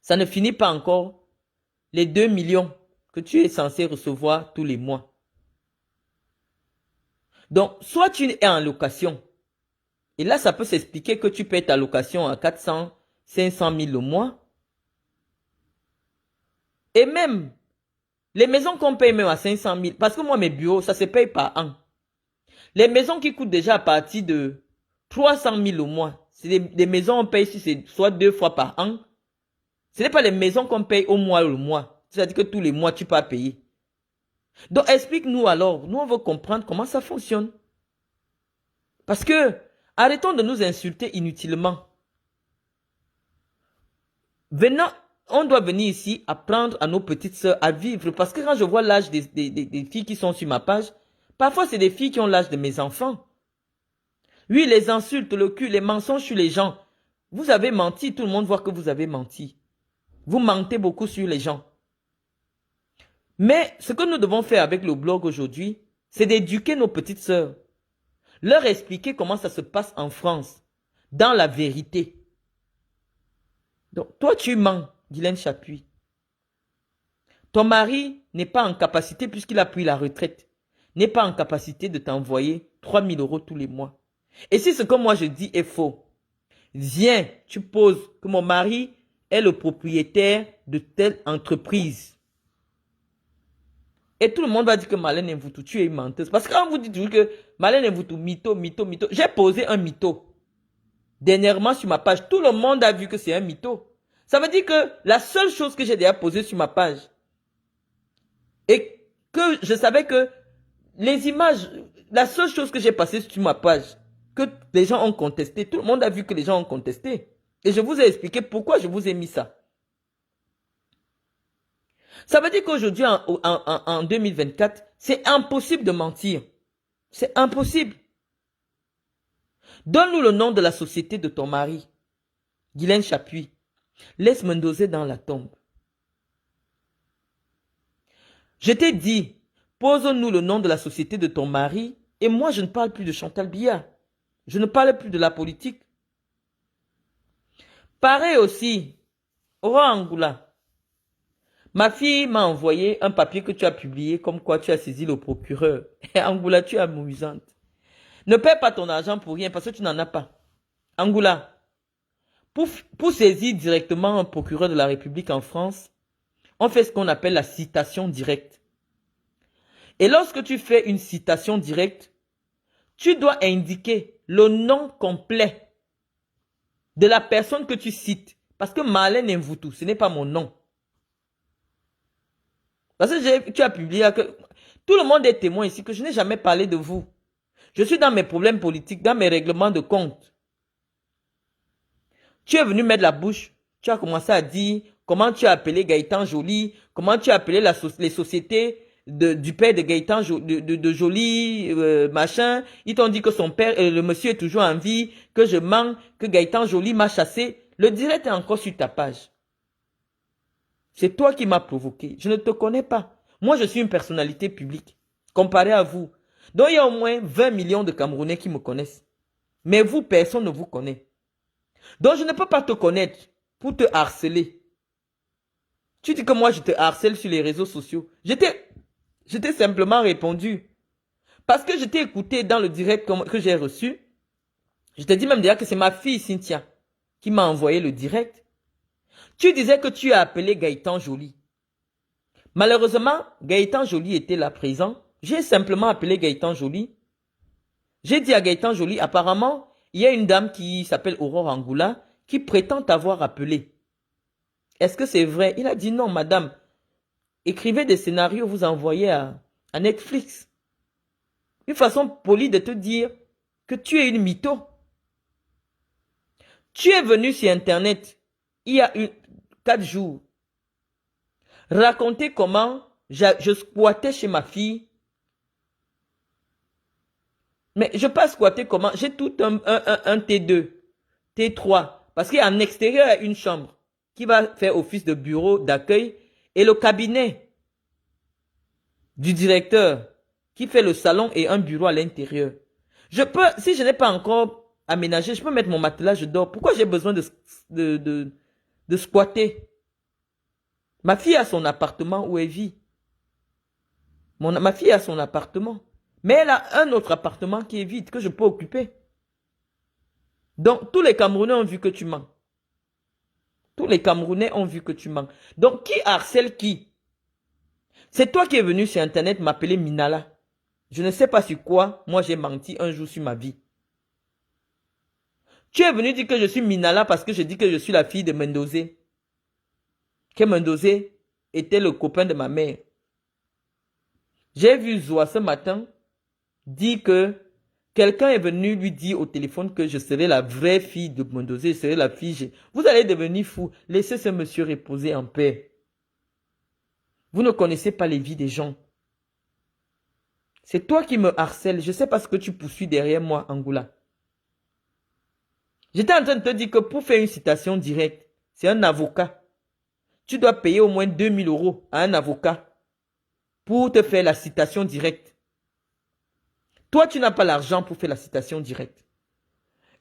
ça ne finit pas encore les 2 millions que tu es censé recevoir tous les mois. Donc, soit tu es en location. Et là, ça peut s'expliquer que tu payes ta location à 400, 500 000 le mois. Et même, les maisons qu'on paye même à 500 000, parce que moi, mes bureaux, ça se paye par an. Les maisons qui coûtent déjà à partir de 300 000 au mois, c'est des maisons qu'on paye si c'est soit 2 fois par an. Ce n'est pas les maisons qu'on paye au mois le mois. C'est-à-dire que tous les mois, tu peux payer. Donc, explique-nous alors. Nous, on veut comprendre comment ça fonctionne. Parce que, arrêtons de nous insulter inutilement. Venant, on doit venir ici apprendre à nos petites sœurs à vivre. Parce que quand je vois l'âge des filles qui sont sur ma page, parfois c'est des filles qui ont l'âge de mes enfants. Oui, les insultes, le cul, les mensonges sur les gens. Vous avez menti, tout le monde voit que vous avez menti. Vous mentez beaucoup sur les gens. Mais ce que nous devons faire avec le blog aujourd'hui, c'est d'éduquer nos petites sœurs. Leur expliquer comment ça se passe en France, dans la vérité. Donc, toi, tu mens, Guylaine Chapuis. Ton mari n'est pas en capacité, puisqu'il a pris la retraite, n'est pas en capacité de t'envoyer 3 000 euros tous les mois. Et si ce que moi je dis est faux, viens, tu poses que mon mari est le propriétaire de telle entreprise. Et tout le monde va dire que Marlène Mvoutou, tu es une menteuse. Parce que quand vous dites toujours que Marlène Mvoutou, mytho, mytho, mytho, j'ai posé un mytho. Dernièrement sur ma page, tout le monde a vu que c'est un mytho. Ça veut dire que la seule chose que j'ai déjà posée sur ma page, et que je savais que les images, la seule chose que j'ai passée sur ma page, que les gens ont contesté, tout le monde a vu que les gens ont contesté. Et je vous ai expliqué pourquoi je vous ai mis ça. Ça veut dire qu'aujourd'hui, en 2024, c'est impossible de mentir. C'est impossible. Donne-nous le nom de la société de ton mari, Guylaine Chapuis. Laisse Mendoza dans la tombe. Je t'ai dit, pose-nous le nom de la société de ton mari et moi je ne parle plus de Chantal Biya. Je ne parle plus de la politique. Pareil aussi, Aurore Angoula. Ma fille m'a envoyé un papier que tu as publié comme quoi tu as saisi le procureur. Angoula, tu es amusante. Ne perds pas ton argent pour rien parce que tu n'en as pas. Angoula, pour saisir directement un procureur de la République en France, on fait ce qu'on appelle la citation directe. Et lorsque tu fais une citation directe, tu dois indiquer le nom complet de la personne que tu cites. Parce que Marlène Mvoutou, ce n'est pas mon nom. Parce que tu as publié que tout le monde est témoin ici que je n'ai jamais parlé de vous. Je suis dans mes problèmes politiques, dans mes règlements de compte. Tu es venu mettre la bouche, tu as commencé à dire comment tu as appelé Gaëtan Joly, comment tu as appelé les sociétés du père de Gaëtan de Joly, machin. Ils t'ont dit que son père, le monsieur est toujours en vie, que je mens, que Gaëtan Joly m'a chassé. Le direct est encore sur ta page. C'est toi qui m'as provoqué. Je ne te connais pas. Moi, je suis une personnalité publique, comparé à vous. Donc, il y a au moins 20 millions de Camerounais qui me connaissent. Mais vous, personne ne vous connaît. Donc, je ne peux pas te connaître pour te harceler. Tu dis que moi, je te harcèle sur les réseaux sociaux. Je t'ai simplement répondu. Parce que je t'ai écouté dans le direct que j'ai reçu. Je te dis même déjà que c'est ma fille Cynthia qui m'a envoyé le direct. Tu disais que tu as appelé Gaëtan Joly. Malheureusement, Gaëtan Joly était là présent. J'ai simplement appelé Gaëtan Joly. J'ai dit à Gaëtan Joly, apparemment, il y a une dame qui s'appelle Aurore Angoula qui prétend t'avoir appelé. Est-ce que c'est vrai? Il a dit non, madame. Écrivez des scénarios, vous envoyez à Netflix. Une façon polie de te dire que tu es une mytho. Tu es venu sur Internet il y a 4 jours. Raconter comment je squattais chez ma fille. Mais je ne peux pas squatter comment. J'ai tout un T2, T3. Parce qu'il y a en extérieur une chambre qui va faire office de bureau d'accueil et le cabinet du directeur qui fait le salon et un bureau à l'intérieur. Je peux, si je n'ai pas encore aménagé, je peux mettre mon matelas, je dors. Pourquoi j'ai besoin de squatter? Ma fille a son appartement où elle vit. Ma fille a son appartement. Mais elle a un autre appartement qui est vide, que je peux occuper. Donc, tous les Camerounais ont vu que tu mens. Tous les Camerounais ont vu que tu mens. Donc, qui harcèle qui? C'est toi qui es venu sur Internet m'appeler Minala. Je ne sais pas sur quoi, moi j'ai menti un jour sur ma vie. Tu es venu dire que je suis Minala parce que je dis que je suis la fille de Mendozé. Que Mendozé était le copain de ma mère. J'ai vu Zoua ce matin dire que quelqu'un est venu lui dire au téléphone que je serais la vraie fille de Mendozé, je serais la fille. Vous allez devenir fou. Laissez ce monsieur reposer en paix. Vous ne connaissez pas les vies des gens. C'est toi qui me harcèles. Je ne sais pas ce que tu poursuis derrière moi, Angoula. J'étais en train de te dire que pour faire une citation directe, c'est un avocat. Tu dois payer au moins 2000 € à un avocat pour te faire la citation directe. Toi, tu n'as pas l'argent pour faire la citation directe.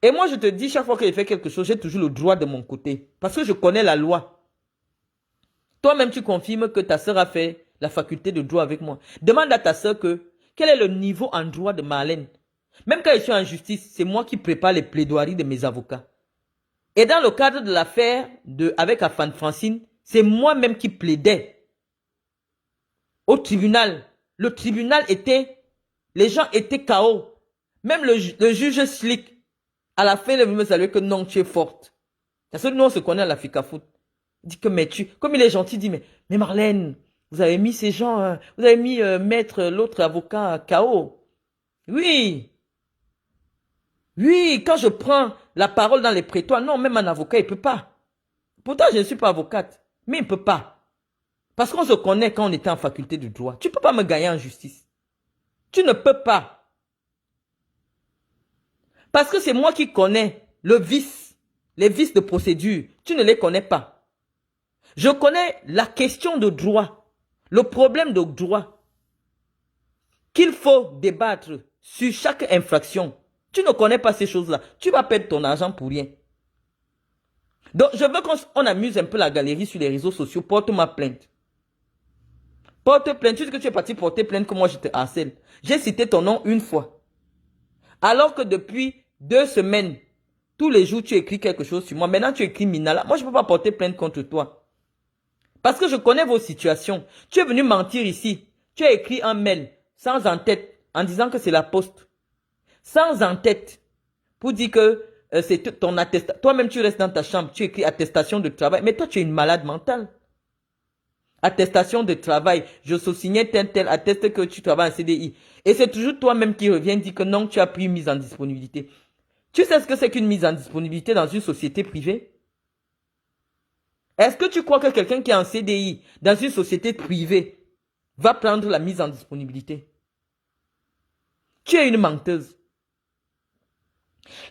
Et moi, je te dis, chaque fois que je fais quelque chose, j'ai toujours le droit de mon côté. Parce que je connais la loi. Toi-même, tu confirmes que ta sœur a fait la faculté de droit avec moi. Demande à ta sœur quel est le niveau en droit de Marlène. Même quand je suis en justice, c'est moi qui prépare les plaidoiries de mes avocats. Et dans le cadre de l'affaire avec Afan Francine, c'est moi-même qui plaidais au tribunal. Le tribunal était, les gens étaient KO. Même le juge Slick, à la fin, il me saluer que non, tu es forte. Parce que nous, on se connaît à la FICAFOOT. Il dit que, mais comme il est gentil, il dit, mais Marlène, vous avez mis ces gens, vous avez mis maître, l'autre avocat KO. Oui. Oui, quand je prends la parole dans les prétoires, non, même un avocat, il ne peut pas. Pourtant, je ne suis pas avocate, mais il ne peut pas. Parce qu'on se connaît quand on était en faculté de droit. Tu ne peux pas me gagner en justice. Tu ne peux pas. Parce que c'est moi qui connais le vice, les vices de procédure. Tu ne les connais pas. Je connais la question de droit. Le problème d'octroi qu'il faut débattre sur chaque infraction. Tu ne connais pas ces choses-là. Tu vas perdre ton argent pour rien. Donc, je veux qu'on amuse un peu la galerie sur les réseaux sociaux. Porte ma plainte. Porte plainte. Tu dis que tu es parti porter plainte que moi je te harcèle. J'ai cité ton nom une fois. Alors que depuis 2 semaines, tous les jours tu écris quelque chose sur moi. Maintenant tu écris Minala. Moi je ne peux pas porter plainte contre toi. Parce que je connais vos situations. Tu es venu mentir ici. Tu as écrit un mail sans en-tête en disant que c'est la poste. Sans en-tête. Pour dire que c'est ton attestation. Toi-même tu restes dans ta chambre. Tu écris attestation de travail. Mais toi tu es une malade mentale. Attestation de travail. Je sous-signais tel atteste que tu travailles en CDI. Et c'est toujours toi-même qui reviens dire que non, tu as pris une mise en disponibilité. Tu sais ce que c'est qu'une mise en disponibilité dans une société privée? Est-ce que tu crois que quelqu'un qui est en CDI dans une société privée va prendre la mise en disponibilité? Tu es une menteuse.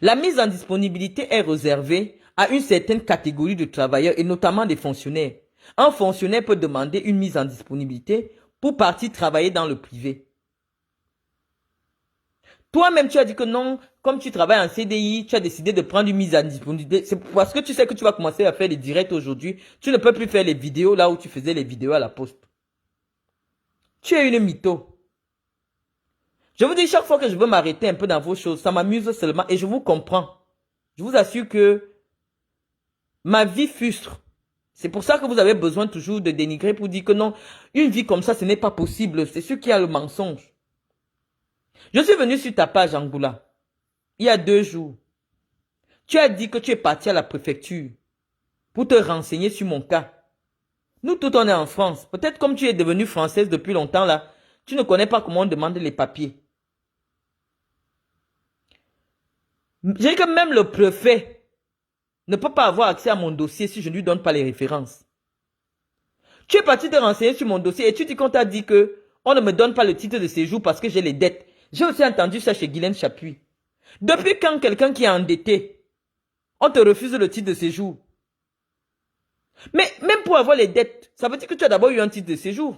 La mise en disponibilité est réservée à une certaine catégorie de travailleurs et notamment des fonctionnaires. Un fonctionnaire peut demander une mise en disponibilité pour partir travailler dans le privé. Toi-même, tu as dit que non, comme tu travailles en CDI, tu as décidé de prendre une mise en disponibilité. C'est parce que tu sais que tu vas commencer à faire des directs aujourd'hui. Tu ne peux plus faire les vidéos là où tu faisais les vidéos à la poste. Tu es une mytho. Je vous dis, chaque fois que je veux m'arrêter un peu dans vos choses, ça m'amuse seulement et je vous comprends. Je vous assure que ma vie frustre. C'est pour ça que vous avez besoin toujours de dénigrer pour dire que non, une vie comme ça, ce n'est pas possible. C'est ce qui a le mensonge. Je suis venu sur ta page Angoula, il y a 2 jours. Tu as dit que tu es parti à la préfecture pour te renseigner sur mon cas. Nous tous, on est en France. Peut-être comme tu es devenue française depuis longtemps là, tu ne connais pas comment on demande les papiers. J'ai dit que même le préfet ne peut pas avoir accès à mon dossier si je ne lui donne pas les références. Tu es parti te renseigner sur mon dossier et tu dis qu'on t'a dit que on ne me donne pas le titre de séjour parce que j'ai les dettes. J'ai aussi entendu ça chez Guylaine Chapuis. Depuis quand quelqu'un qui est endetté, on te refuse le titre de séjour? Mais même pour avoir les dettes, ça veut dire que tu as d'abord eu un titre de séjour.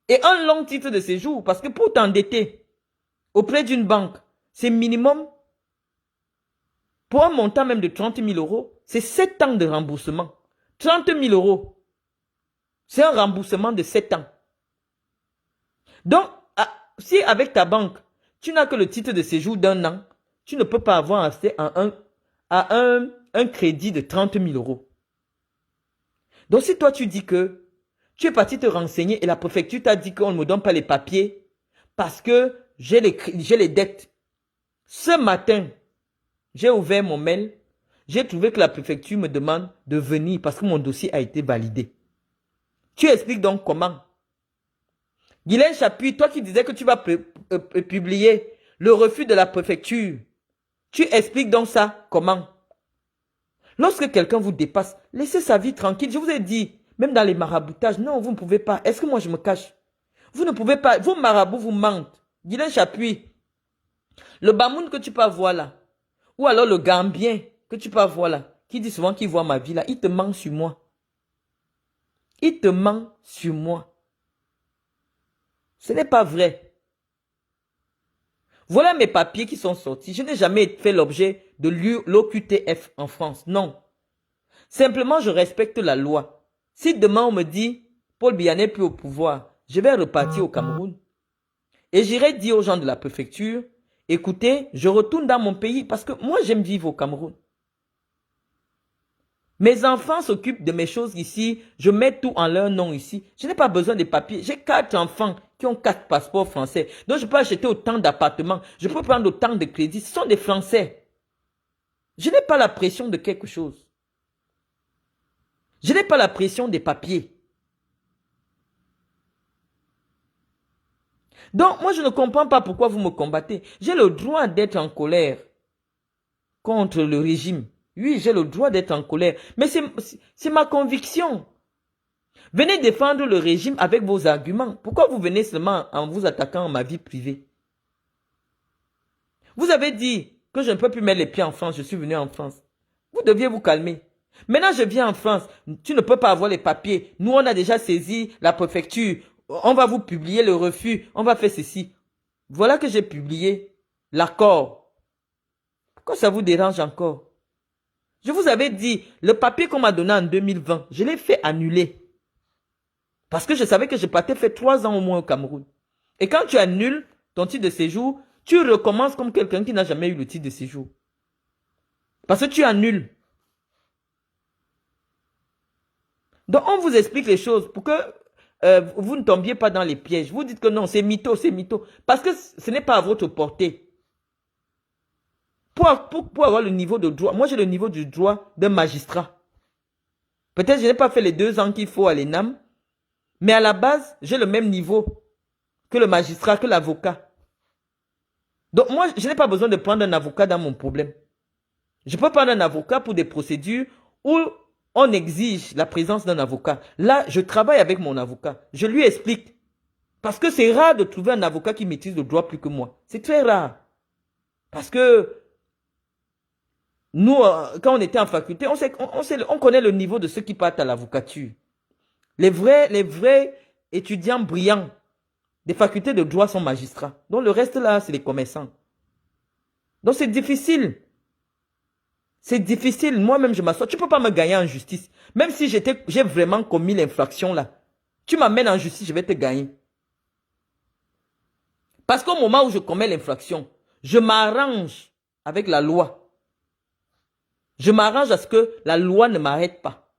Et un long titre de séjour, parce que pour t'endetter auprès d'une banque, c'est minimum, pour un montant même de 30 000 euros, c'est 7 ans de remboursement. 30 000 euros, c'est un remboursement de 7 ans. Donc, si avec ta banque, tu n'as que le titre de séjour d'1 an, tu ne peux pas avoir accès à un crédit de 30 000 euros. Donc, si toi, tu dis que tu es parti te renseigner et la préfecture t'a dit qu'on ne me donne pas les papiers parce que j'ai les dettes. Ce matin, j'ai ouvert mon mail, j'ai trouvé que la préfecture me demande de venir parce que mon dossier a été validé. Tu expliques donc comment? Guylaine Chapuis, toi qui disais que tu vas publier le refus de la préfecture, tu expliques donc ça comment? Lorsque quelqu'un vous dépasse, laissez sa vie tranquille. Je vous ai dit, même dans les maraboutages, non, vous ne pouvez pas. Est-ce que moi je me cache? Vous ne pouvez pas. Vos marabouts vous mentent. Guylaine Chapuis, le Bamoun que tu peux avoir là, ou alors le Gambien que tu peux avoir là, qui dit souvent qu'il voit ma vie là, il te ment sur moi. Il te ment sur moi. Ce n'est pas vrai. Voilà mes papiers qui sont sortis. Je n'ai jamais fait l'objet de l'OQTF en France. Non. Simplement, je respecte la loi. Si demain on me dit, Paul Biya n'est plus au pouvoir, je vais repartir au Cameroun. Et j'irai dire aux gens de la préfecture, écoutez, je retourne dans mon pays parce que moi j'aime vivre au Cameroun. Mes enfants s'occupent de mes choses ici, je mets tout en leur nom ici. Je n'ai pas besoin de papiers. J'ai 4 enfants qui ont 4 passeports français. Donc je peux acheter autant d'appartements, je peux prendre autant de crédits. Ce sont des Français. Je n'ai pas la pression de quelque chose. Je n'ai pas la pression des papiers. Donc moi je ne comprends pas pourquoi vous me combattez. J'ai le droit d'être en colère contre le régime. Oui, j'ai le droit d'être en colère. Mais c'est ma conviction. Venez défendre le régime avec vos arguments. Pourquoi vous venez seulement en vous attaquant à ma vie privée? Vous avez dit que je ne peux plus mettre les pieds en France. Je suis venu en France. Vous deviez vous calmer. Maintenant, je viens en France. Tu ne peux pas avoir les papiers. Nous, on a déjà saisi la préfecture. on va vous publier le refus, on va faire ceci. Voilà que j'ai publié l'accord. Pourquoi ça vous dérange encore? Je vous avais dit, le papier qu'on m'a donné en 2020, je l'ai fait annuler. Parce que je savais que je partais faire 3 ans au moins au Cameroun. Et quand tu annules ton titre de séjour, tu recommences comme quelqu'un qui n'a jamais eu le titre de séjour. Parce que tu annules. Donc on vous explique les choses pour que vous ne tombiez pas dans les pièges. Vous dites que non, c'est mytho, c'est mytho. Parce que ce n'est pas à votre portée. Pour avoir le niveau de droit, moi j'ai le niveau du droit d'un magistrat. Peut-être je n'ai pas fait les 2 ans qu'il faut à l'ENAM, mais à la base, j'ai le même niveau que le magistrat, que l'avocat. Donc moi, je n'ai pas besoin de prendre un avocat dans mon problème. Je peux prendre un avocat pour des procédures où on exige la présence d'un avocat. Là, je travaille avec mon avocat. Je lui explique. Parce que c'est rare de trouver un avocat qui maîtrise le droit plus que moi. C'est très rare. Parce que nous, quand on était en faculté, on connaît le niveau de ceux qui partent à l'avocature. Les vrais étudiants brillants des facultés de droit sont magistrats. Donc le reste là, c'est les commerçants. Donc c'est difficile. C'est difficile. Moi-même, je m'assois. Tu ne peux pas me gagner en justice. Même si j'ai vraiment commis l'infraction là. Tu m'amènes en justice, je vais te gagner. Parce qu'au moment où je commets l'infraction, je m'arrange avec la loi. Je m'arrange à ce que la loi ne m'arrête pas.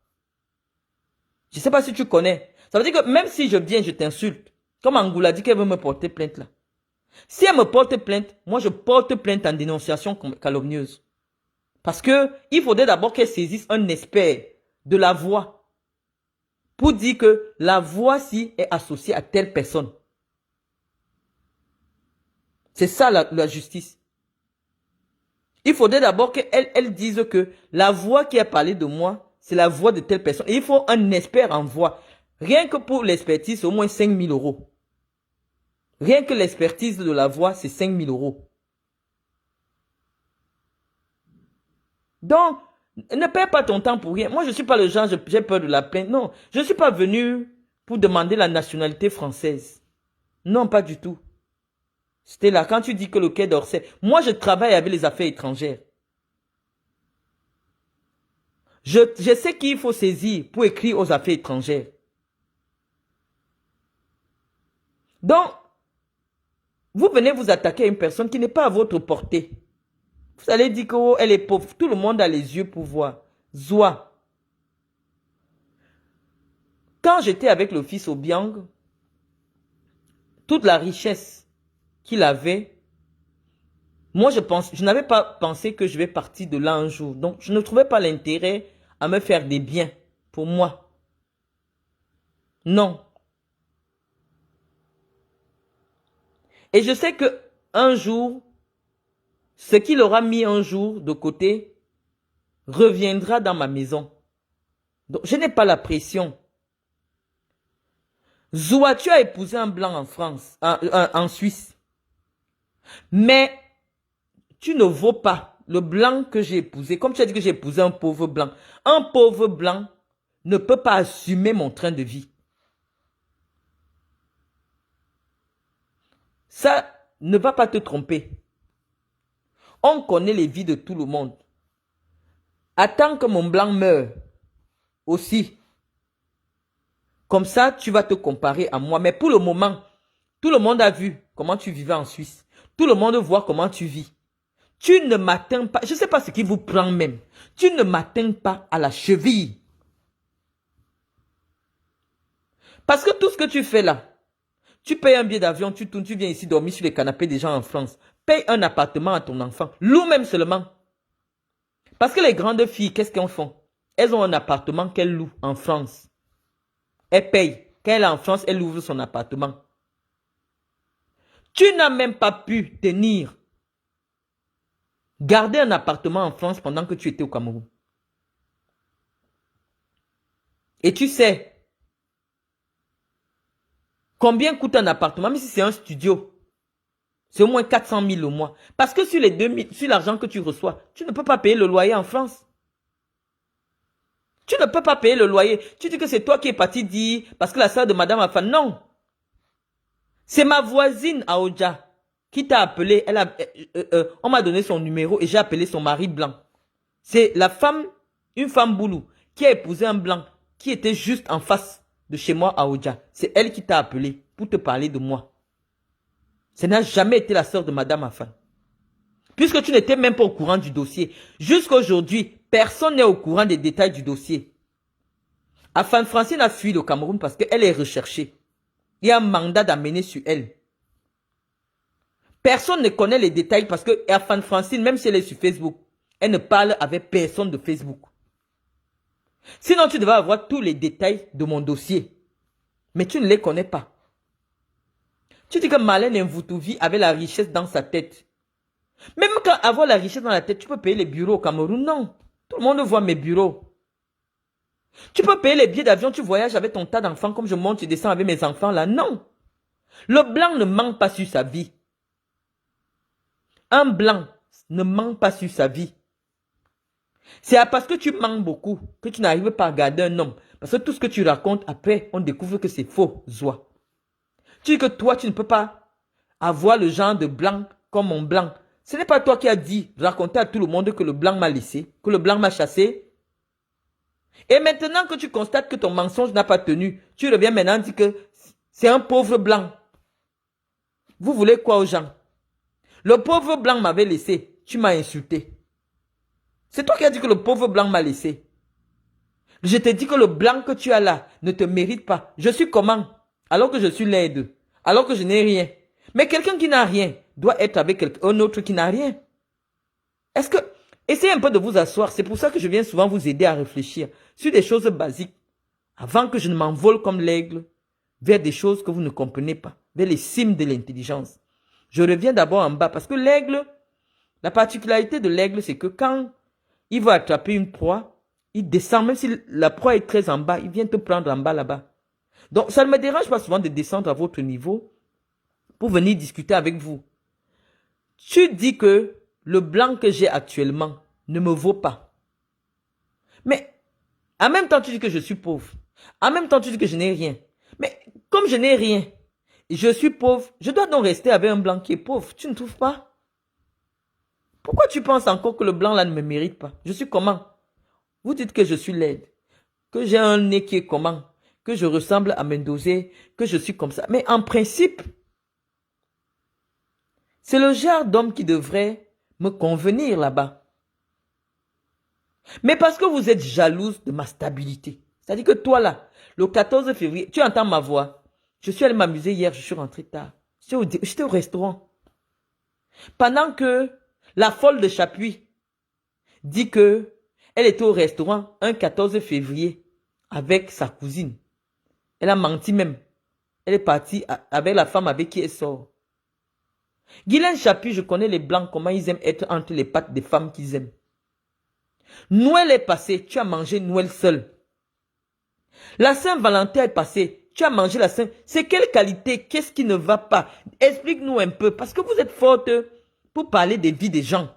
Je ne sais pas si tu connais. Ça veut dire que même si je viens, je t'insulte. Comme Angoula dit qu'elle veut me porter plainte là. Si elle me porte plainte, moi je porte plainte en dénonciation calomnieuse. Parce que il faudrait d'abord qu'elle saisisse un expert de la voix pour dire que la voix-ci est associée à telle personne. C'est ça la justice. Il faudrait d'abord qu'elle dise que la voix qui a parlé de moi, c'est la voix de telle personne. Et il faut un expert en voix. Rien que pour l'expertise, c'est au moins 5 000 euros. Rien que l'expertise de la voix, c'est 5 000 euros. Donc, ne perds pas ton temps pour rien. Moi, je ne suis pas le genre, j'ai peur de la plainte. Non, je ne suis pas venu pour demander la nationalité française. Non, pas du tout. C'était là, quand tu dis que le Quai d'Orsay, moi, je travaille avec les affaires étrangères. Je sais qu'il faut saisir pour écrire aux affaires étrangères. Donc, vous venez vous attaquer à une personne qui n'est pas à votre portée. Vous allez dire qu'elle est pauvre. Tout le monde a les yeux pour voir. Zoua. Quand j'étais avec le fils Obiang, toute la richesse qu'il avait, moi je n'avais pas pensé que je vais partir de là un jour. Donc je ne trouvais pas l'intérêt à me faire des biens pour moi. Non. Et je sais que un jour, ce qu'il aura mis un jour de côté reviendra dans ma maison. Donc je n'ai pas la pression. Zoua, tu as épousé un blanc en France, en Suisse. Mais tu ne vaux pas le blanc que j'ai épousé. Comme tu as dit que j'ai épousé un pauvre blanc. Un pauvre blanc ne peut pas assumer mon train de vie. Ça ne va pas te tromper. On connaît les vies de tout le monde. Attends que mon blanc meure aussi. Comme ça, tu vas te comparer à moi. Mais pour le moment, tout le monde a vu comment tu vivais en Suisse. Tout le monde voit comment tu vis. Tu ne m'atteins pas. Je ne sais pas ce qui vous prend même. Tu ne m'atteins pas à la cheville. Parce que tout ce que tu fais là, tu payes un billet d'avion, tu tournes, tu viens ici dormir sur les canapés des gens en France. Paye un appartement à ton enfant. Loue même seulement. Parce que les grandes filles, qu'est-ce qu'elles font? Elles ont un appartement qu'elles louent en France. Elle paye. Quand elle est en France, elle ouvre son appartement. Tu n'as même pas pu tenir. Garder un appartement en France pendant que tu étais au Cameroun. Et tu sais combien coûte un appartement, même si c'est un studio. C'est au moins 400 000 au mois. Parce que sur les 2000, sur l'argent que tu reçois, tu ne peux pas payer le loyer en France. Tu ne peux pas payer le loyer. Tu dis que c'est toi qui es parti dire, parce que la sœur de madame a fait, non. C'est ma voisine à Oja qui t'a appelé. On m'a donné son numéro et j'ai appelé son mari blanc. C'est la femme, une femme boulou, qui a épousé un blanc qui était juste en face de chez moi à Oja. C'est elle qui t'a appelé pour te parler de moi. Ce n'a jamais été la sœur de Madame Afan. Puisque tu n'étais même pas au courant du dossier. Jusqu'à aujourd'hui, personne n'est au courant des détails du dossier. Afan Francine a fui le Cameroun parce qu'elle est recherchée. Il y a un mandat d'amener sur elle. Personne ne connaît les détails parce que Afan Francine, même si elle est sur Facebook, elle ne parle avec personne de Facebook. Sinon, tu devais avoir tous les détails de mon dossier. Mais tu ne les connais pas. Tu dis que Marlène Mvutouvi avait la richesse dans sa tête. Même quand avoir la richesse dans la tête, tu peux payer les bureaux au Cameroun. Non. Tout le monde voit mes bureaux. Tu peux payer les billets d'avion, tu voyages avec ton tas d'enfants comme je monte et descends avec mes enfants là. Non. Le blanc ne ment pas sur sa vie. Un blanc ne ment pas sur sa vie. C'est parce que tu mens beaucoup que tu n'arrives pas à garder un homme. Parce que tout ce que tu racontes, après, on découvre que c'est faux, Zoa. Tu dis que toi, tu ne peux pas avoir le genre de blanc comme mon blanc. Ce n'est pas toi qui as dit, raconter à tout le monde que le blanc m'a laissé, que le blanc m'a chassé. Et maintenant que tu constates que ton mensonge n'a pas tenu, tu reviens maintenant et dis que c'est un pauvre blanc. Vous voulez quoi aux gens? Le pauvre blanc m'avait laissé, tu m'as insulté. C'est toi qui as dit que le pauvre blanc m'a laissé. Je t'ai dit que le blanc que tu as là ne te mérite pas. Je suis comment? Alors que je suis laide. Alors que je n'ai rien. Mais quelqu'un qui n'a rien doit être avec un autre qui n'a rien. Est-ce que... Essayez un peu de vous asseoir. C'est pour ça que je viens souvent vous aider à réfléchir sur des choses basiques. Avant que je ne m'envole comme l'aigle vers des choses que vous ne comprenez pas. Vers les cimes de l'intelligence. Je reviens d'abord en bas parce que l'aigle, la particularité de l'aigle, c'est que quand il va attraper une proie, il descend, même si la proie est très en bas, il vient te prendre en bas là-bas. Donc, ça ne me dérange pas souvent de descendre à votre niveau pour venir discuter avec vous. Tu dis que le blanc que j'ai actuellement ne me vaut pas. Mais, en même temps, tu dis que je suis pauvre. En même temps, tu dis que je n'ai rien. Mais, comme je n'ai rien, je suis pauvre, je dois donc rester avec un blanc qui est pauvre. Tu ne trouves pas? Pourquoi tu penses encore que le blanc là ne me mérite pas? Je suis comment? Vous dites que je suis laide, que j'ai un nez qui est comment, que je ressemble à Mendoza, que je suis comme ça. Mais en principe, c'est le genre d'homme qui devrait me convenir là-bas. Mais parce que vous êtes jalouse de ma stabilité. C'est-à-dire que toi là, le 14 février, tu entends ma voix. Je suis allé m'amuser hier, je suis rentré tard. J'étais au restaurant. Pendant que la folle de Chapuis dit que elle était au restaurant un 14 février avec sa cousine. Elle a menti même. Elle est partie avec la femme avec qui elle sort. Guylaine Chapuis, je connais les blancs, comment ils aiment être entre les pattes des femmes qu'ils aiment. Noël est passé, tu as mangé Noël seul. La Saint-Valentin est passée, tu as mangé la Saint. C'est quelle qualité? Qu'est-ce qui ne va pas? Explique-nous un peu, parce que vous êtes forte pour parler des vies des gens.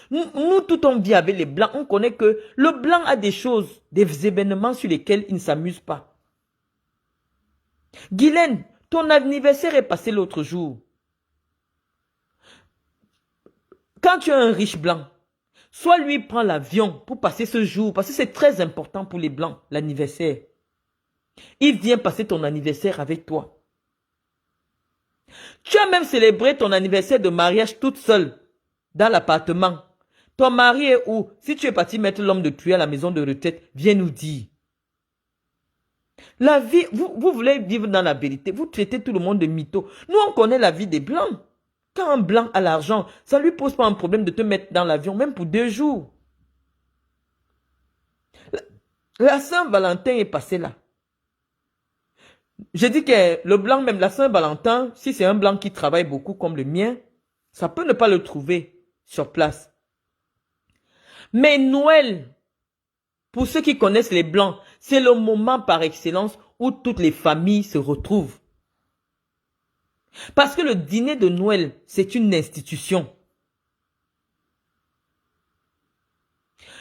Nous, tout on vit avec les blancs, on connaît que le blanc a des choses, des événements sur lesquels il ne s'amuse pas. Guylaine, ton anniversaire est passé l'autre jour. Quand tu as un riche blanc, soit lui prend l'avion pour passer ce jour, parce que c'est très important pour les blancs, l'anniversaire. Il vient passer ton anniversaire avec toi. Tu as même célébré ton anniversaire de mariage toute seule, dans l'appartement. Ton mari est où? Si tu es parti mettre l'homme de tuer à la maison de retraite, viens nous dire. La vie, vous voulez vivre dans la vérité. Vous traitez tout le monde de mytho. Nous, on connaît la vie des blancs. Quand un blanc a l'argent, ça ne lui pose pas un problème de te mettre dans l'avion, même pour 2 jours. La Saint-Valentin est passée là. Je dis que le blanc, même la Saint-Valentin, si c'est un blanc qui travaille beaucoup comme le mien, ça peut ne pas le trouver sur place. Mais Noël, pour ceux qui connaissent les blancs, c'est le moment par excellence où toutes les familles se retrouvent. Parce que le dîner de Noël, c'est une institution.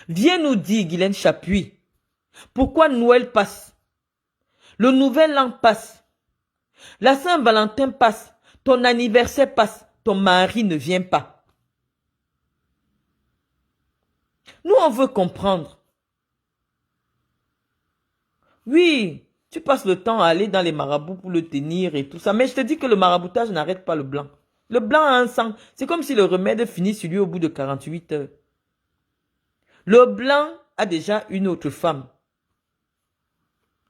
Viens nous dire, Guylaine Chapuis, pourquoi Noël passe? Le nouvel an passe. La Saint-Valentin passe, ton anniversaire passe, ton mari ne vient pas. Nous, on veut comprendre. Oui, tu passes le temps à aller dans les marabouts pour le tenir et tout ça. Mais je te dis que le maraboutage n'arrête pas le blanc. Le blanc a un sang. C'est comme si le remède finit sur lui au bout de 48 heures. Le blanc a déjà une autre femme.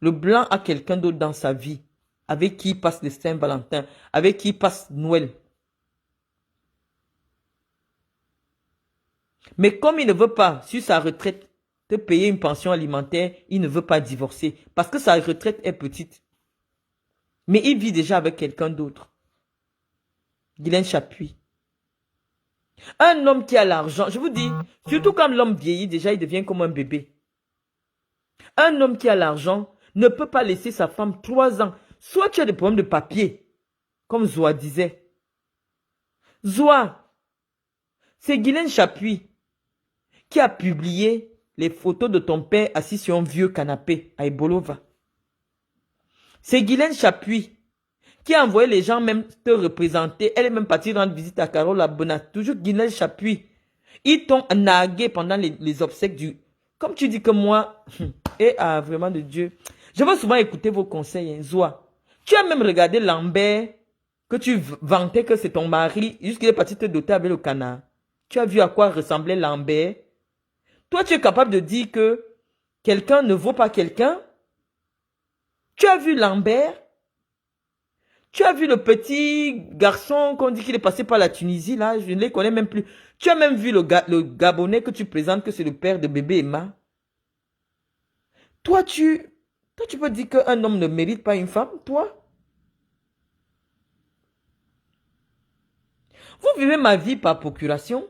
Le blanc a quelqu'un d'autre dans sa vie, avec qui il passe le Saint-Valentin, avec qui il passe Noël. Mais comme il ne veut pas, sur sa retraite, te payer une pension alimentaire, il ne veut pas divorcer, parce que sa retraite est petite. Mais il vit déjà avec quelqu'un d'autre. Guylaine Chapuis. Un homme qui a l'argent, je vous dis, surtout quand l'homme vieillit, déjà il devient comme un bébé. Un homme qui a l'argent ne peut pas laisser sa femme 3 ans. Soit tu as des problèmes de papier, comme Zoa disait. Zoa, c'est Guylaine Chapuis qui a publié les photos de ton père assis sur un vieux canapé à Ebolova. C'est Guylaine Chapuis qui a envoyé les gens même te représenter. Elle est même partie rendre visite à Carole Abonat. Toujours Guylaine Chapuis. Ils t'ont nagué pendant les obsèques du... Comme tu dis que moi... Et vraiment de Dieu. Je veux souvent écouter vos conseils, hein, Zoa. Tu as même regardé Lambert, que tu vantais que c'est ton mari, jusqu'il est parti te doter avec le canard. Tu as vu à quoi ressemblait Lambert. Toi, tu es capable de dire que quelqu'un ne vaut pas quelqu'un. Tu as vu Lambert. Tu as vu le petit garçon qu'on dit qu'il est passé par la Tunisie, là, je ne les connais même plus. Tu as même vu le Gabonais que tu présentes que c'est le père de bébé Emma. Toi, tu peux dire qu'un homme ne mérite pas une femme, toi? Vous vivez ma vie par procuration?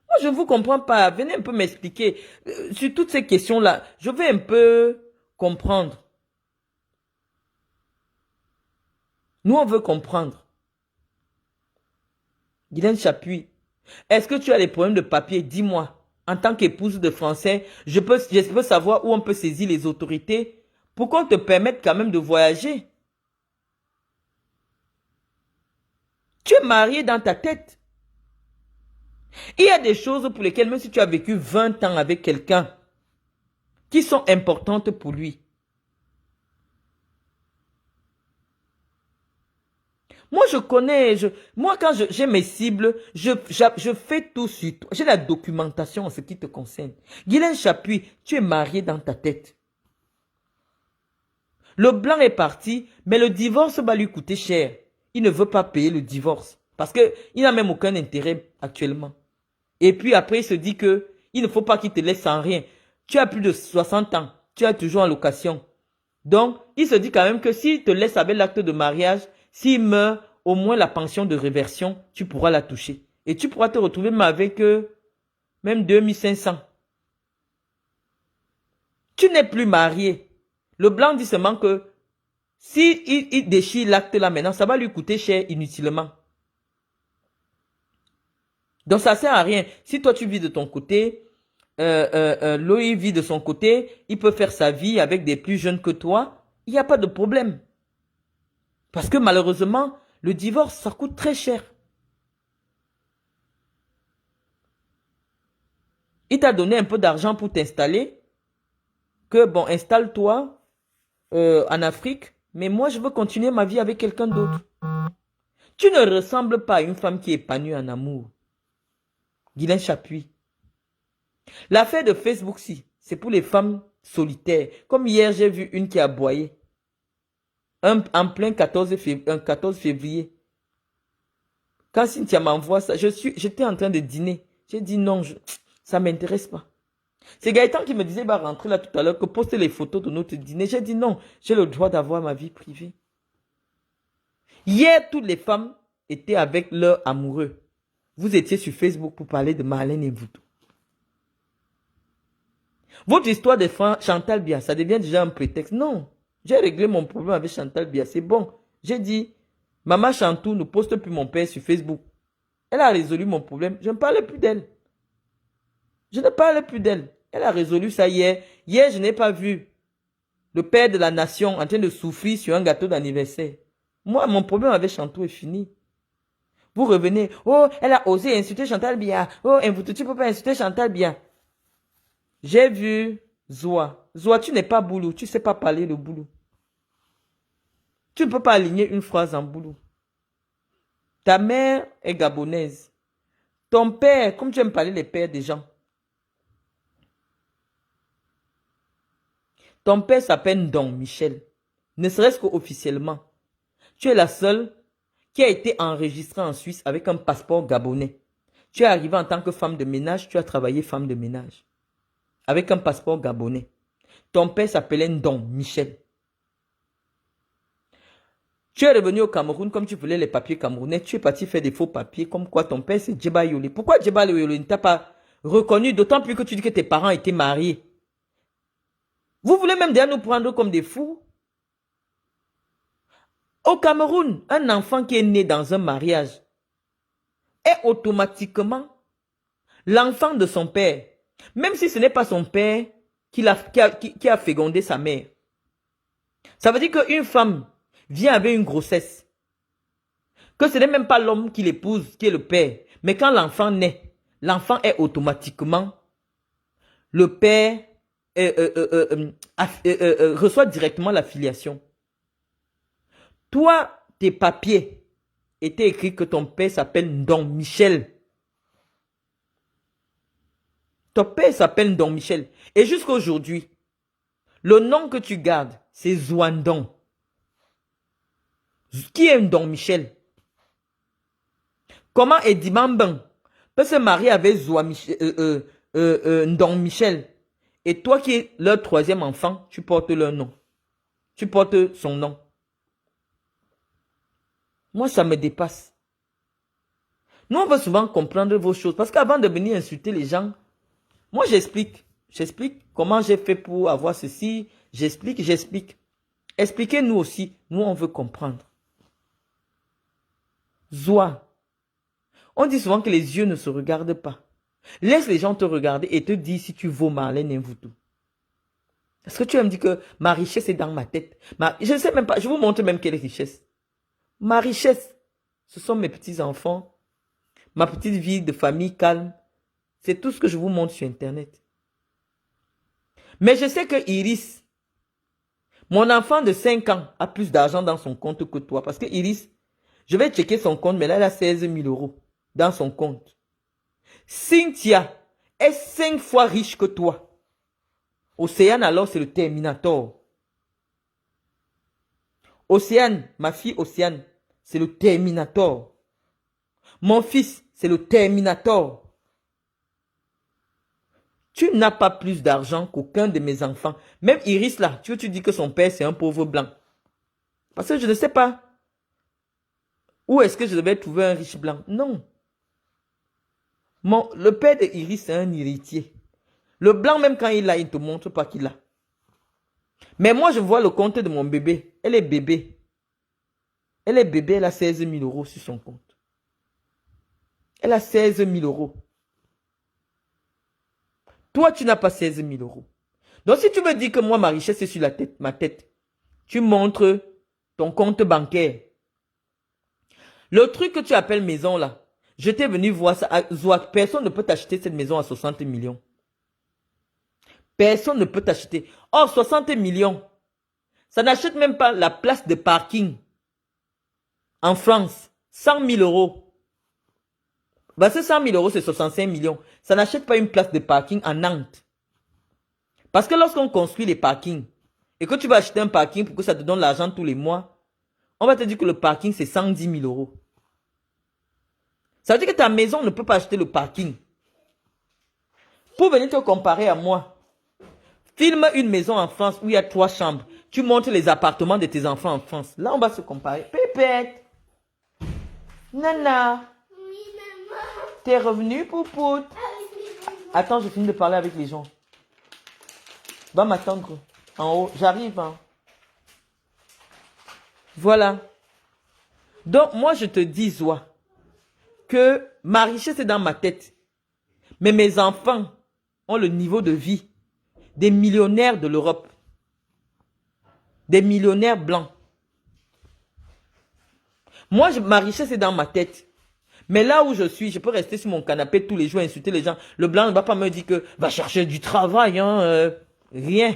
Moi, je ne vous comprends pas. Venez un peu m'expliquer. Sur toutes ces questions-là, je veux un peu comprendre. Nous, on veut comprendre. Guylaine Chapuis, est-ce que tu as des problèmes de papier? Dis-moi. En tant qu'épouse de Français, je peux savoir où on peut saisir les autorités pour qu'on te permette quand même de voyager. Tu es marié dans ta tête. Il y a des choses pour lesquelles, même si tu as vécu 20 ans avec quelqu'un, qui sont importantes pour lui. Moi, je connais, moi, quand j'ai mes cibles, je fais tout sur toi. J'ai la documentation en ce qui te concerne. Guylaine Chapuis, tu es marié dans ta tête. Le blanc est parti, mais le divorce va lui coûter cher. Il ne veut pas payer le divorce. Parce qu'il n'a même aucun intérêt actuellement. Et puis après, il se dit que il ne faut pas qu'il te laisse sans rien. Tu as plus de 60 ans. Tu es toujours en location. Donc, il se dit quand même que s'il te laisse avec l'acte de mariage, s'il meurt, au moins la pension de réversion, tu pourras la toucher. Et tu pourras te retrouver même avec même 2500. Tu n'es plus marié. Le blanc dit seulement que si il déchire l'acte là maintenant, ça va lui coûter cher inutilement. Donc ça sert à rien. Si toi tu vis de ton côté, Loïc vit de son côté, il peut faire sa vie avec des plus jeunes que toi, il n'y a pas de problème. Parce que malheureusement, le divorce, ça coûte très cher. Il t'a donné un peu d'argent pour t'installer. Que bon, installe-toi en Afrique. Mais moi, je veux continuer ma vie avec quelqu'un d'autre. Tu ne ressembles pas à une femme qui est épanouie en amour. Guylaine Chapuis. L'affaire de Facebook, si, c'est pour les femmes solitaires. Comme hier, j'ai vu une qui a aboyé. En plein 14 février. Quand Cynthia m'envoie ça, j'étais en train de dîner. J'ai dit non, ça ne m'intéresse pas. C'est Gaëtan qui me disait, bah, rentrer là tout à l'heure, que poster les photos de notre dîner. J'ai dit non, j'ai le droit d'avoir ma vie privée. Hier, toutes les femmes étaient avec leur amoureux. Vous étiez sur Facebook pour parler de Marlène et Boutou. Votre histoire de Chantal Bia, ça devient déjà un prétexte. Non, j'ai réglé mon problème avec Chantal Bia, c'est bon. J'ai dit, Maman Chantou ne poste plus mon père sur Facebook. Elle a résolu mon problème, je ne parlais plus d'elle. Je ne parlais plus d'elle. Elle a résolu ça hier. Hier, je n'ai pas vu le père de la nation, en train de souffrir sur un gâteau d'anniversaire. Moi, mon problème avec Chantou est fini. Vous revenez, oh, elle a osé insulter Chantal Biya. Oh, tu ne peux pas insulter Chantal Biya. J'ai vu Zoa. Zoa, tu n'es pas boulot. Tu ne sais pas parler le boulot. Tu ne peux pas aligner une phrase en boulot. Ta mère est gabonaise. Ton père, comme tu aimes parler les pères des gens. Ton père s'appelle Don Michel. Ne serait-ce qu'officiellement. Tu es la seule qui a été enregistrée en Suisse avec un passeport gabonais. Tu es arrivée en tant que femme de ménage, tu as travaillé femme de ménage. Avec un passeport gabonais. Ton père s'appelait Don Michel. Tu es revenu au Cameroun comme tu voulais les papiers camerounais. Tu es parti faire des faux papiers comme quoi ton père c'est Djeba Yoli. Pourquoi Djeba Yoli ne t'a pas reconnu? D'autant plus que tu dis que tes parents étaient mariés. Vous voulez même déjà nous prendre comme des fous? Au Cameroun, un enfant qui est né dans un mariage est automatiquement l'enfant de son père. Même si ce n'est pas son père qui a fécondé sa mère. Ça veut dire qu'une femme vient avec une grossesse. Que ce n'est même pas l'homme qui l'épouse, qui est le père. Mais quand l'enfant naît, l'enfant est automatiquement, le père reçoit directement la filiation. Toi, tes papiers étaient écrits que ton père s'appelle Don Michel. Ton père s'appelle Don Michel. Et jusqu'à aujourd'hui, le nom que tu gardes, c'est Zouandon. Qui est Don Michel? Comment Eddie Mamban peut se marier avec Don Michel? Et toi qui es leur troisième enfant, tu portes leur nom. Tu portes son nom. Moi, ça me dépasse. Nous, on veut souvent comprendre vos choses. Parce qu'avant de venir insulter les gens, moi, j'explique. J'explique comment j'ai fait pour avoir ceci. J'explique. Expliquez-nous aussi. Nous, on veut comprendre. Zoa. On dit souvent que les yeux ne se regardent pas. Laisse les gens te regarder et te dire si tu vaux Marlène Mvuto. Est-ce que tu vas me dire que ma richesse est dans ma tête? Je ne sais même pas. Je vous montre même quelle richesse. Ma richesse, ce sont mes petits-enfants, ma petite vie de famille calme. C'est tout ce que je vous montre sur Internet. Mais je sais que Iris, mon enfant de 5 ans, a plus d'argent dans son compte que toi. Parce que Iris, je vais checker son compte, mais là, elle a 16 000 € dans son compte. Cynthia est 5 fois riche que toi. Océane, alors, c'est le Terminator. Océane, ma fille Océane, c'est le Terminator. Mon fils, c'est le Terminator. Tu n'as pas plus d'argent qu'aucun de mes enfants. Même Iris là, tu dis que son père c'est un pauvre blanc. Parce que je ne sais pas. Où est-ce que je devais trouver un riche blanc? Non. Le père de Iris c'est un héritier. Le blanc même quand il a, il ne te montre pas qu'il a. Mais moi je vois le compte de mon bébé. Elle est bébé. Elle est bébé, elle a 16 000 € sur son compte. Elle a 16 000 €. Toi, tu n'as pas 16 000 €. Donc, si tu me dis que moi, ma richesse est sur ma tête, tu montres ton compte bancaire. Le truc que tu appelles maison, là, je t'ai venu voir ça. Personne ne peut t'acheter cette maison à 60 millions. Personne ne peut t'acheter. Or, 60 millions, ça n'achète même pas la place de parking. En France, 100 000 €. Bah, ce 100 000 €, c'est 65 millions. Ça n'achète pas une place de parking à Nantes. Parce que lorsqu'on construit les parkings, et que tu vas acheter un parking pour que ça te donne l'argent tous les mois, on va te dire que le parking, c'est 110 000 €. Ça veut dire que ta maison ne peut pas acheter le parking. Pour venir te comparer à moi, filme une maison en France où il y a 3 chambres. Tu montres les appartements de tes enfants en France. Là, on va se comparer. Pépette. Nana. T'es revenu, Poupoute? Attends, je finis de parler avec les gens. Va m'attendre en haut. J'arrive. Hein. Voilà. Donc, moi, je te dis, Zoa, que ma richesse est dans ma tête. Mais mes enfants ont le niveau de vie des millionnaires de l'Europe. Des millionnaires blancs. Moi, ma richesse est dans ma tête. Mais là où je suis, je peux rester sur mon canapé tous les jours, insulter les gens. Le blanc ne va pas me dire que va chercher du travail, hein, rien.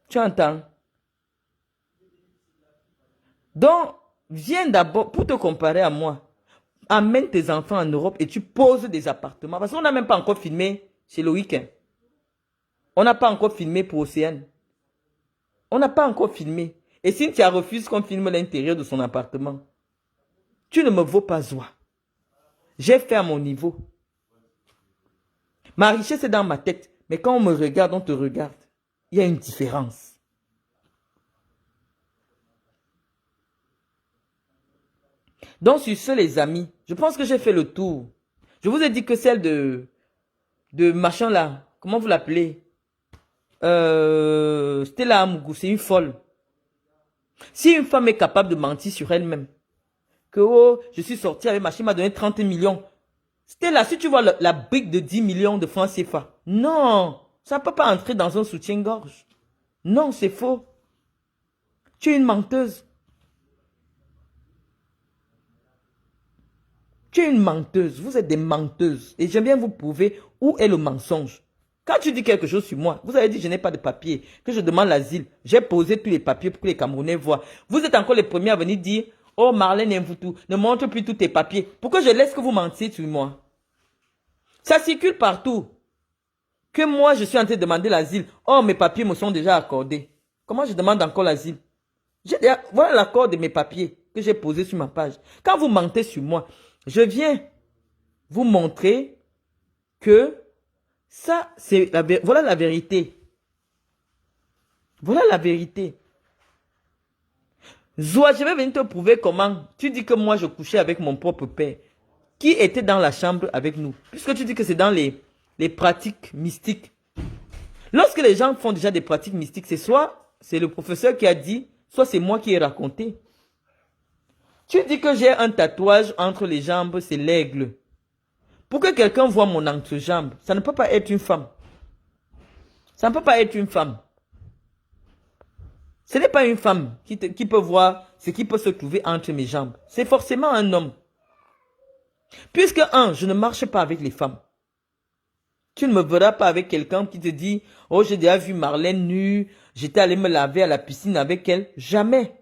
Tu entends? Donc, viens d'abord, pour te comparer à moi, amène tes enfants en Europe et tu poses des appartements. Parce qu'on n'a même pas encore filmé chez le week-end. On n'a pas encore filmé pour Océane. On n'a pas encore filmé. Et Cynthia refuse qu'on filme l'intérieur de son appartement. Tu ne me vaux pas joie. J'ai fait à mon niveau. Ma richesse est dans ma tête. Mais quand on me regarde, on te regarde. Il y a une différence. Donc, sur ce, les amis, je pense que j'ai fait le tour. Je vous ai dit que celle de machin là, comment vous l'appelez? Stella Amougou, c'est une folle. Si une femme est capable de mentir sur elle-même, que oh, je suis sorti avec ma chérie, m'a donné 30 millions. Stella, si tu vois la brique de 10 millions de francs CFA, non, ça ne peut pas entrer dans un soutien-gorge. Non, c'est faux. Tu es une menteuse. Tu es une menteuse. Vous êtes des menteuses. Et j'aime bien vous prouver où est le mensonge. Quand tu dis quelque chose sur moi, vous avez dit que je n'ai pas de papier, que je demande l'asile. J'ai posé tous les papiers pour que les Camerounais voient. Vous êtes encore les premiers à venir dire, oh Marlène Mvoutou, ne montre plus tous tes papiers. Pourquoi je laisse que vous mentiez sur moi? Ça circule partout. Que moi, je suis en train de demander l'asile. Oh, mes papiers me sont déjà accordés. Comment je demande encore l'asile? Voilà l'accord de mes papiers que j'ai posé sur ma page. Quand vous mentez sur moi, je viens vous montrer que ça, c'est voilà la vérité. Voilà la vérité. Zoua, je vais venir te prouver comment. Tu dis que moi, je couchais avec mon propre père. Qui était dans la chambre avec nous? Puisque tu dis que c'est dans les pratiques mystiques. Lorsque les gens font déjà des pratiques mystiques, c'est soit c'est le professeur qui a dit, soit c'est moi qui ai raconté. Tu dis que j'ai un tatouage entre les jambes, c'est l'aigle. Pour que quelqu'un voit mon entrejambe, ça ne peut pas être une femme. Ça ne peut pas être une femme. Ce n'est pas une femme qui peut voir ce qui peut se trouver entre mes jambes. C'est forcément un homme. Puisque, je ne marche pas avec les femmes. Tu ne me verras pas avec quelqu'un qui te dit, oh, j'ai déjà vu Marlène nue, j'étais allé me laver à la piscine avec elle. Jamais.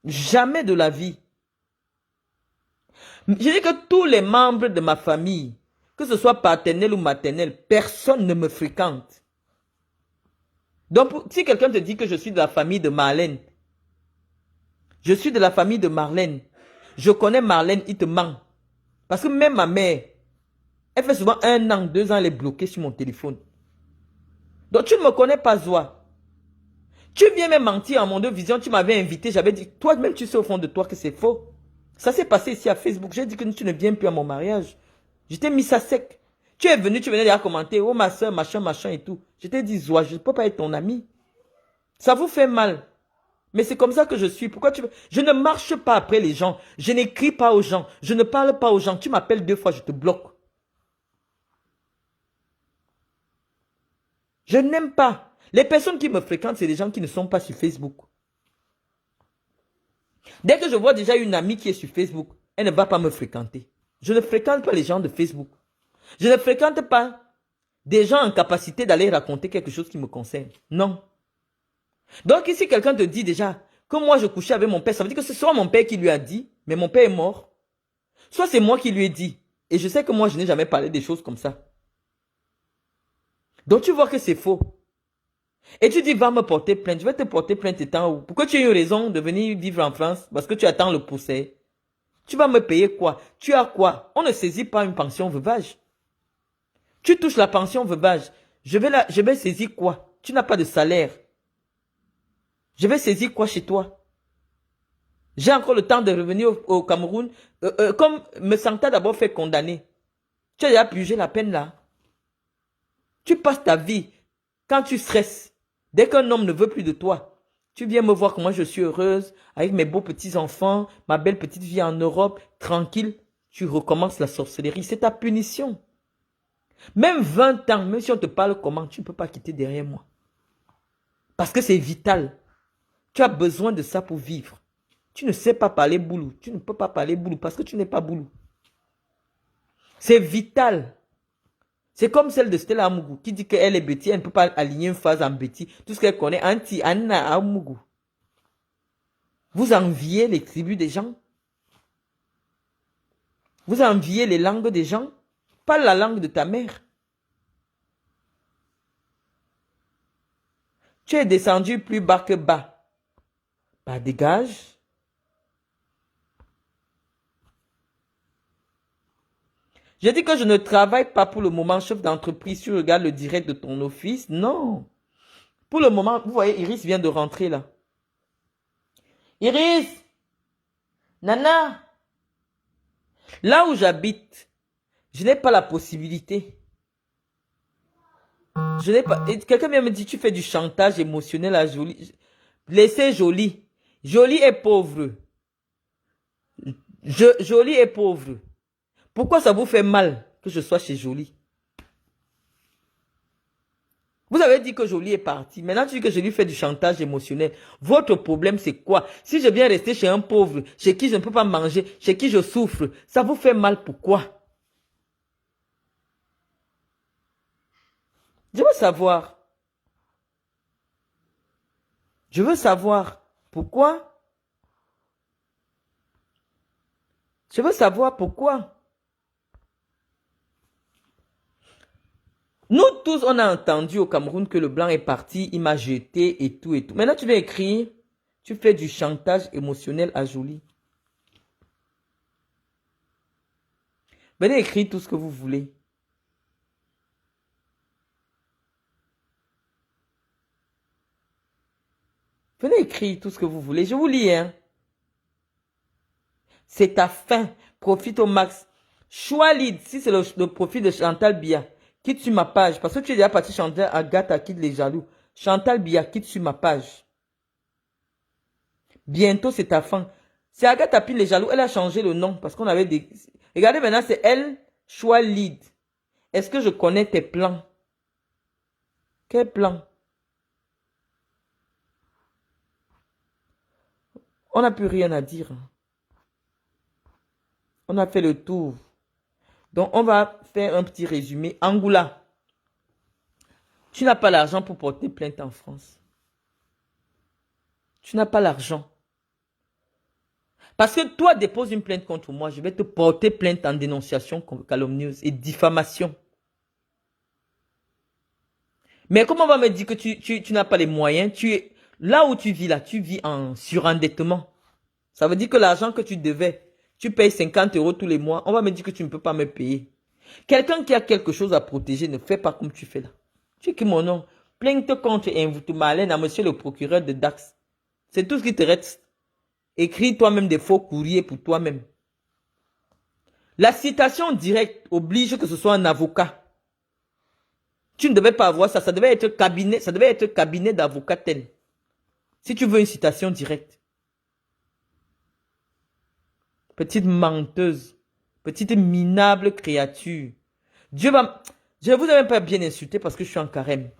Jamais de la vie. Je dis que tous les membres de ma famille, que ce soit paternel ou maternel, personne ne me fréquente. Donc, si quelqu'un te dit que je suis de la famille de Marlène, je suis de la famille de Marlène, je connais Marlène, il te ment. Parce que même ma mère, elle fait souvent 1 an, 2 ans, elle est bloquée sur mon téléphone. Donc, tu ne me connais pas, Zoa. Tu viens me mentir en mon de vision, tu m'avais invité, j'avais dit, toi-même, tu sais au fond de toi que c'est faux. Ça s'est passé ici à Facebook. J'ai dit que tu ne viens plus à mon mariage. Je t'ai mis ça sec. Tu es venu, tu venais déjà commenter, oh ma soeur, machin, machin et tout. Je t'ai dit, Zoa, je ne peux pas être ton ami. Ça vous fait mal. Mais c'est comme ça que je suis. Pourquoi tu veux? Je ne marche pas après les gens. Je n'écris pas aux gens. Je ne parle pas aux gens. Tu m'appelles 2 fois, je te bloque. Je n'aime pas. Les personnes qui me fréquentent, c'est des gens qui ne sont pas sur Facebook. Dès que je vois déjà une amie qui est sur Facebook, elle ne va pas me fréquenter. Je ne fréquente pas les gens de Facebook. Je ne fréquente pas des gens en capacité d'aller raconter quelque chose qui me concerne. Non. Donc ici, quelqu'un te dit déjà que moi je couchais avec mon père, ça veut dire que c'est soit mon père qui lui a dit, mais mon père est mort. Soit c'est moi qui lui ai dit. Et je sais que moi je n'ai jamais parlé des choses comme ça. Donc tu vois que c'est faux. Et tu dis, va me porter plainte. Je vais te porter plainte étant où? Pourquoi tu as eu raison de venir vivre en France? Parce que tu attends le procès. Tu vas me payer quoi? Tu as quoi? On ne saisit pas une pension veuvage. Tu touches la pension veuvage. Je vais saisir quoi? Tu n'as pas de salaire. Je vais saisir quoi chez toi? J'ai encore le temps de revenir au Cameroun. Comme me sentant d'abord fait condamner. Tu as déjà purgé la peine là. Tu passes ta vie quand tu stresses. Dès qu'un homme ne veut plus de toi, Tu viens me voir comment je suis heureuse, avec mes beaux petits-enfants, ma belle petite vie en Europe, tranquille. Tu recommences la sorcellerie. C'est ta punition. Même 20 ans, même si on te parle comment, tu ne peux pas quitter derrière moi. Parce que c'est vital. Tu as besoin de ça pour vivre. Tu ne sais pas parler boulou. Tu ne peux pas parler boulou parce que tu n'es pas boulou. C'est vital. C'est comme celle de Stella Amougou qui dit qu'elle est bêtise, elle ne peut pas aligner une phase en bêtise. Tout ce qu'elle connaît, anti Anna Amougou. Vous enviez les tribus des gens. Vous enviez les langues des gens. Pas la langue de ta mère. Tu es descendu plus bas que bas. Bah, dégage. J'ai dit que je ne travaille pas pour le moment, chef d'entreprise. Tu regardes le direct de ton office. Non. Pour le moment, vous voyez, Iris vient de rentrer là. Iris! Nana! Là où j'habite, je n'ai pas la possibilité. Je n'ai pas... Quelqu'un vient me dire, tu fais du chantage émotionnel à Jolie. Laissez Jolie. Jolie est pauvre. Jolie est pauvre. Pourquoi ça vous fait mal que je sois chez Jolie? Vous avez dit que Jolie est partie. Maintenant, tu dis que je lui fais du chantage émotionnel. Votre problème, c'est quoi? Si je viens rester chez un pauvre, chez qui je ne peux pas manger, chez qui je souffre, ça vous fait mal pourquoi? Je veux savoir. Je veux savoir pourquoi. Je veux savoir pourquoi. Nous tous, on a entendu au Cameroun que le blanc est parti, il m'a jeté et tout et tout. Maintenant, tu vas écrire, tu fais du chantage émotionnel à Jolie. Venez écrire tout ce que vous voulez. Venez écrire tout ce que vous voulez. Je vous lis, hein. C'est ta fin. Profite au max. Choix lead. Si c'est le profit de Chantal Bia, quitte sur ma page. Parce que tu es déjà parti chanter Agathe quitte les jaloux. Chantal Bia, quitte sur ma page. Bientôt, c'est ta fin. C'est Agathe pile les jaloux. Elle a changé le nom parce qu'on avait des... Regardez maintenant, c'est elle, choix lead. Est-ce que je connais tes plans? Quel plan? On n'a plus rien à dire. On a fait le tour. Donc, on va faire un petit résumé. Angoula, tu n'as pas l'argent pour porter plainte en France. Tu n'as pas l'argent. Parce que toi, dépose une plainte contre moi. Je vais te porter plainte en dénonciation calomnieuse et diffamation. Mais comment on va me dire que tu n'as pas les moyens? Là où tu vis, là, tu vis en surendettement. Ça veut dire que l'argent que tu devais, tu payes 50 € tous les mois. On va me dire que tu ne peux pas me payer. Quelqu'un qui a quelque chose à protéger ne fait pas comme tu fais là. Tu écris mon nom. Plainte contre Invoutou-Malène à monsieur le procureur de Dax. C'est tout ce qui te reste. Écris toi-même des faux courriers pour toi-même. La citation directe oblige que ce soit un avocat. Tu ne devais pas avoir ça. Ça devait être cabinet d'avocat tel. Si tu veux une citation directe. Petite menteuse. Petite minable créature. Dieu va... Je ne vous ai même pas bien insulté parce que je suis en carême.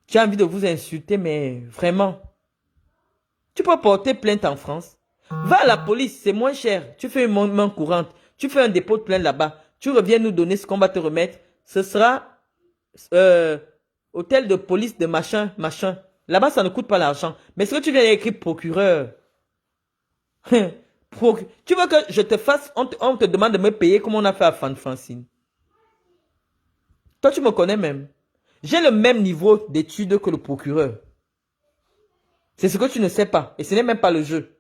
J'ai envie de vous insulter, mais vraiment. Tu peux porter plainte en France. Va à la police, c'est moins cher. Tu fais une main courante. Tu fais un dépôt de plainte là-bas. Tu reviens nous donner ce qu'on va te remettre. Ce sera hôtel de police de machin, machin. Là-bas, ça ne coûte pas l'argent. Mais ce que tu viens d'écrire procureur. Tu veux que je te fasse, on te demande de me payer comme on a fait à Francine. Toi, tu me connais même. J'ai le même niveau d'études que le procureur. C'est ce que tu ne sais pas. Et ce n'est même pas le jeu.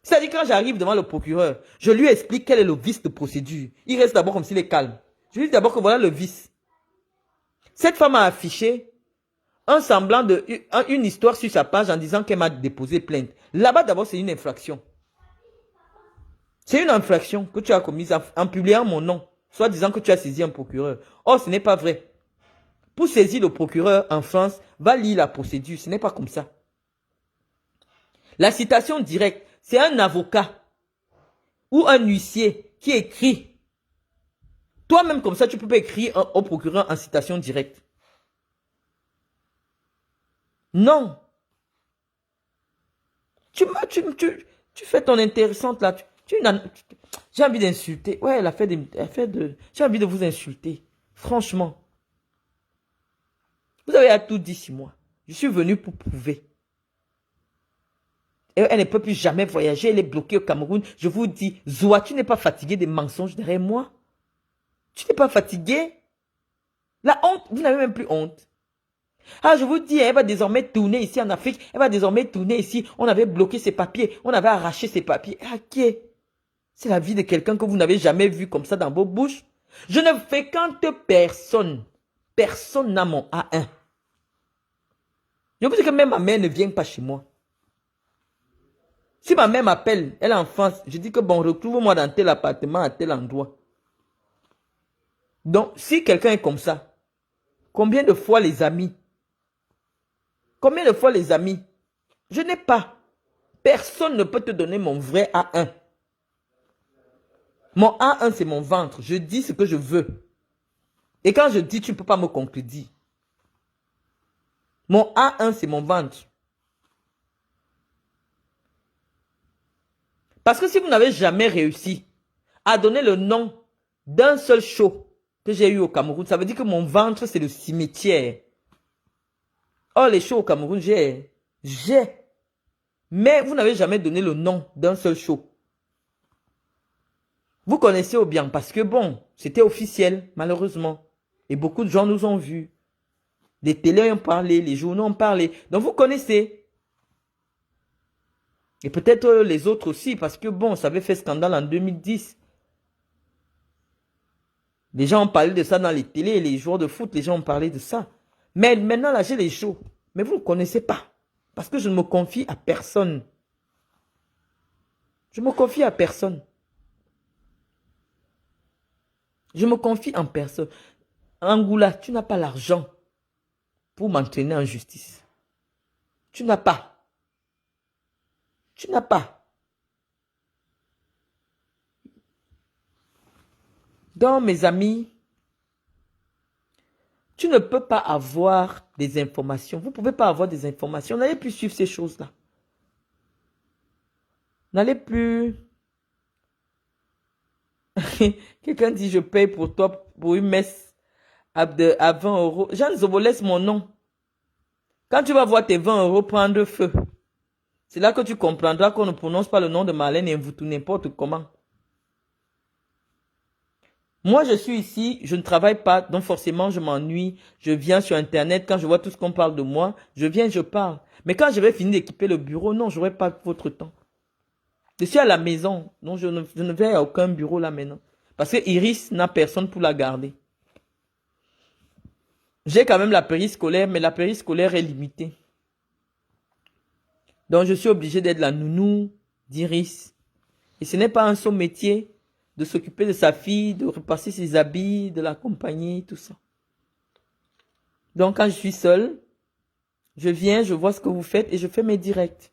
C'est-à-dire quand j'arrive devant le procureur, je lui explique quel est le vice de procédure. Il reste d'abord comme s'il est calme. Je lui dis d'abord que voilà le vice. Cette femme a affiché un semblant de une histoire sur sa page en disant qu'elle m'a déposé plainte. Là-bas d'abord c'est une infraction. C'est une infraction que tu as commise en publiant mon nom, soit disant que tu as saisi un procureur. Or ce n'est pas vrai. pour saisir le procureur en France, va lire la procédure. Ce n'est pas comme ça. La citation directe, c'est un avocat ou un huissier qui écrit. Toi-même, comme ça, tu peux pas écrire au procureur en citation directe. Non. Tu fais ton intéressante là. J'ai envie d'insulter. Ouais, elle a fait de... J'ai envie de vous insulter. Franchement. Vous avez tout dit sur moi. Je suis venu pour prouver. Elle ne peut plus jamais voyager. Elle est bloquée au Cameroun. Je vous dis, Zoua, tu n'es pas fatigué des mensonges derrière moi? Tu n'es pas fatigué? La honte, vous n'avez même plus honte. Ah, je vous dis, elle va désormais tourner ici en Afrique. Elle va désormais tourner ici. On avait bloqué ses papiers. On avait arraché ses papiers. Ok. C'est la vie de quelqu'un que vous n'avez jamais vu comme ça dans vos bouches. Je ne fréquente personne. Personne n'a mon A1. Je vous dis que même ma mère ne vient pas chez moi. Si ma mère m'appelle, elle est en France, je dis que bon, retrouve-moi dans tel appartement, à tel endroit. Donc, si quelqu'un est comme ça, combien de fois les amis? Combien de fois les amis? Je n'ai pas. Personne ne peut te donner mon vrai A1. Mon A1, c'est mon ventre. Je dis ce que je veux. Et quand je dis, tu ne peux pas me contredire. Mon A1, c'est mon ventre. Parce que si vous n'avez jamais réussi à donner le nom d'un seul show que j'ai eu au Cameroun, ça veut dire que mon ventre, c'est le cimetière. Oh, les shows au Cameroun, j'ai. Mais vous n'avez jamais donné le nom d'un seul show. Vous connaissez Obiang parce que bon, c'était officiel, malheureusement. Et beaucoup de gens nous ont vus. Les télés ont parlé, les journaux ont parlé. Donc vous connaissez. Et peut-être les autres aussi, parce que bon, ça avait fait scandale en 2010. Les gens ont parlé de ça dans les télés, les joueurs de foot, les gens ont parlé de ça. Mais maintenant, là, j'ai les shows. Mais vous ne connaissez pas. Parce que je ne me confie à personne. Je me confie à personne. Je me confie en personne. Angoula, tu n'as pas l'argent pour m'entraîner en justice. Tu n'as pas. Tu n'as pas. Donc, mes amis, tu ne peux pas avoir des informations. Vous ne pouvez pas avoir des informations. N'allez plus suivre ces choses-là. N'allez plus... Quelqu'un dit, je paye pour toi pour une messe à 20 euros. Jeanne Zobo, laisse mon nom. Quand tu vas voir tes 20 euros prendre feu, c'est là que tu comprendras qu'on ne prononce pas le nom de Marlène et vous tout n'importe comment. Moi, je suis ici, je ne travaille pas, donc forcément, je m'ennuie. Je viens sur Internet, quand je vois tout ce qu'on parle de moi, je viens, je parle. Mais quand je vais finir d'équiper le bureau, non, je n'aurai pas votre temps. Je suis à la maison, donc je ne vais à aucun bureau là maintenant. Parce que Iris n'a personne pour la garder. J'ai quand même la périscolaire, mais la périscolaire est limitée. Donc je suis obligé d'être la nounou d'Iris. Et ce n'est pas un son métier de s'occuper de sa fille, de repasser ses habits, de l'accompagner, tout ça. Donc quand je suis seule, je viens, je vois ce que vous faites et je fais mes directs.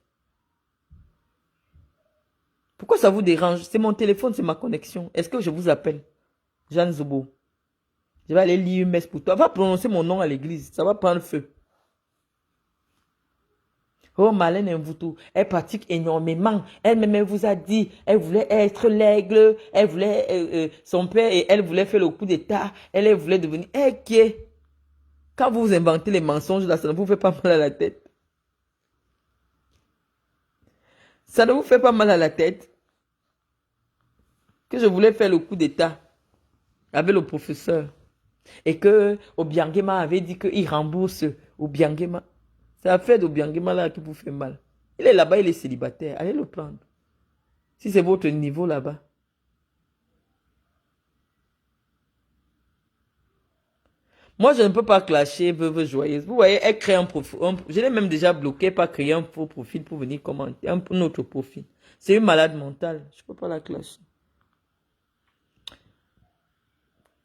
Pourquoi ça vous dérange? C'est mon téléphone, c'est ma connexion. Est-ce que je vous appelle? Jeanne Zobo. Je vais aller lire une messe pour toi. Va prononcer mon nom à l'église. Ça va prendre feu. Oh, Marlène Mvutu, elle pratique énormément. Elle-même, elle vous a dit, elle voulait être l'aigle. Elle voulait, son père et elle voulaient faire le coup d'état. Elle voulait devenir... Quand vous inventez les mensonges, là, ça ne vous fait pas mal à la tête. Ça ne vous fait pas mal à la tête que je voulais faire le coup d'état avec le professeur et que Obiangema avait dit qu'il rembourse Obiangema. C'est l'affaire d'Obiangema là qui vous fait mal. Il est là-bas, il est célibataire. Allez le prendre. Si c'est votre niveau là-bas. Moi, je ne peux pas clasher veuve joyeuse. Vous voyez, elle crée un profil. Je l'ai même déjà bloqué par créer un faux profil pour venir commenter. Un autre profil. C'est une malade mentale. Je ne peux pas la clasher.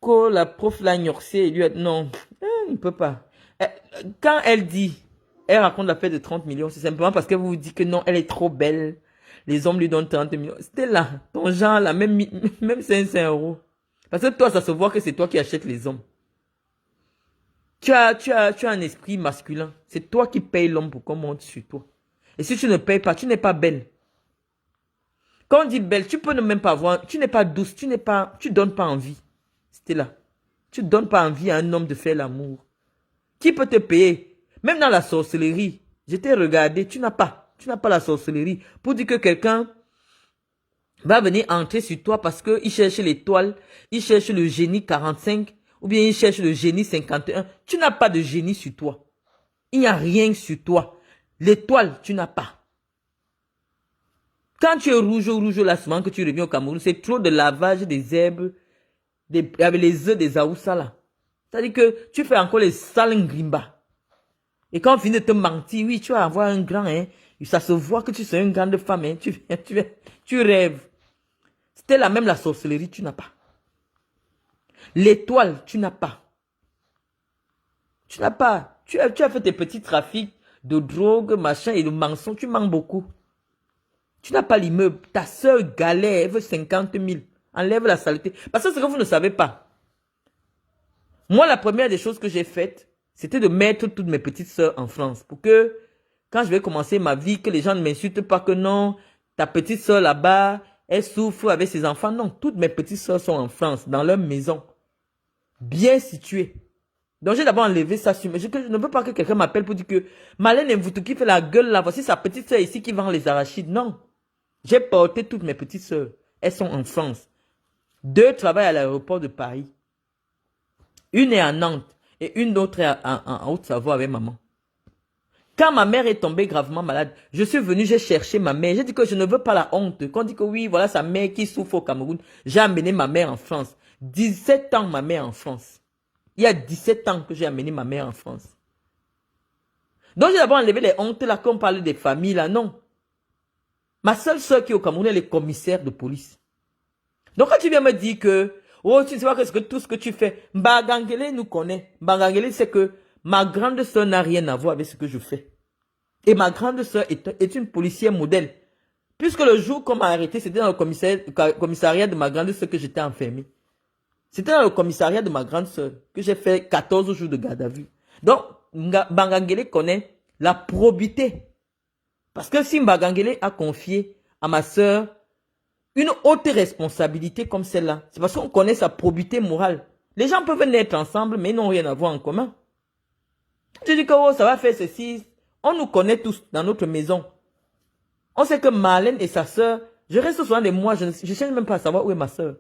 Que la prof l'a ignoré et lui a dit non. Elle ne peut pas. Quand elle dit, elle raconte l'affaire de 30 millions, c'est simplement parce qu'elle vous dit que non, elle est trop belle. Les hommes lui donnent 30 millions. C'était là, ton genre, là, même 500 euros. Parce que toi, ça se voit que c'est toi qui achètes les hommes. Tu as un esprit masculin. C'est toi qui payes l'homme pour qu'on monte sur toi. Et si tu ne payes pas, tu n'es pas belle. Quand on dit belle, tu peux ne même pas avoir, tu n'es pas douce, tu donnes pas envie. C'était là. Tu donnes pas envie à un homme de faire l'amour. Qui peut te payer? Même dans la sorcellerie, je t'ai regardé, tu n'as pas la sorcellerie. Pour dire que quelqu'un va venir entrer sur toi parce qu'il cherche l'étoile, il cherche le génie 45, ou bien il cherche le génie 51. Tu n'as pas de génie sur toi. Il n'y a rien sur toi. L'étoile, tu n'as pas. Quand tu es rouge là, souvent que tu reviens au Cameroun, c'est trop de lavage des herbes, avec les œufs des Aoussa là. C'est-à-dire que tu fais encore les sales grimba. Et quand on finit de te mentir, oui, tu vas avoir un grand, hein. Ça se voit que tu es une grande femme, hein. Tu rêves. C'était la sorcellerie, tu n'as pas. L'étoile, tu n'as pas. Tu n'as pas. Tu as fait tes petits trafics de drogue, machin, et de mensonges, tu mens beaucoup. Tu n'as pas l'immeuble. Ta soeur galère, elle veut 50 000. Enlève la saleté. Parce que ce que vous ne savez pas. Moi, la première des choses que j'ai faites, c'était de mettre toutes mes petites soeurs en France. Pour que, quand je vais commencer ma vie, que les gens ne m'insultent pas que non, ta petite soeur là-bas, elle souffre avec ses enfants. Non, toutes mes petites soeurs sont en France, dans leur maison. Bien situées. Donc, j'ai d'abord enlevé ça sur moi. Je ne veux pas que quelqu'un m'appelle pour dire que Marlène Mvoutou qui fait la gueule là, voici sa petite soeur ici qui vend les arachides. Non. J'ai porté toutes mes petites soeurs. Elles sont en France. 2 travaillent à l'aéroport de Paris. Une est à Nantes et une autre est en Haute-Savoie avec maman. Quand ma mère est tombée gravement malade, je suis venu, j'ai cherché ma mère. J'ai dit que je ne veux pas la honte. Quand on dit que oui, voilà sa mère qui souffre au Cameroun. J'ai amené ma mère en France. 17 ans ma mère en France. Il y a 17 ans que j'ai amené ma mère en France. Donc j'ai d'abord enlevé les hontes là, qu'on parle des familles là, non. Ma seule soeur qui est au Cameroun, elle est commissaire de police. Donc quand tu viens me dire que, oh, tu ne sais pas que tout ce que tu fais, Mbagangele nous connaît. Mbagangele, c'est que ma grande soeur n'a rien à voir avec ce que je fais. Et ma grande soeur est une policière modèle. Puisque le jour qu'on m'a arrêté, c'était dans le commissariat de ma grande soeur que j'étais enfermé. C'était dans le commissariat de ma grande soeur que j'ai fait 14 jours de garde à vue. Donc, Mbagangele connaît la probité. Parce que si Mbagangele a confié à ma soeur une haute responsabilité comme celle-là, c'est parce qu'on connaît sa probité morale. Les gens peuvent naître ensemble, mais ils n'ont rien à voir en commun. Tu dis que oh, ça va faire ceci. On nous connaît tous dans notre maison. On sait que Marlène et sa soeur, je reste souvent des mois, je ne cherche même pas à savoir où est ma soeur.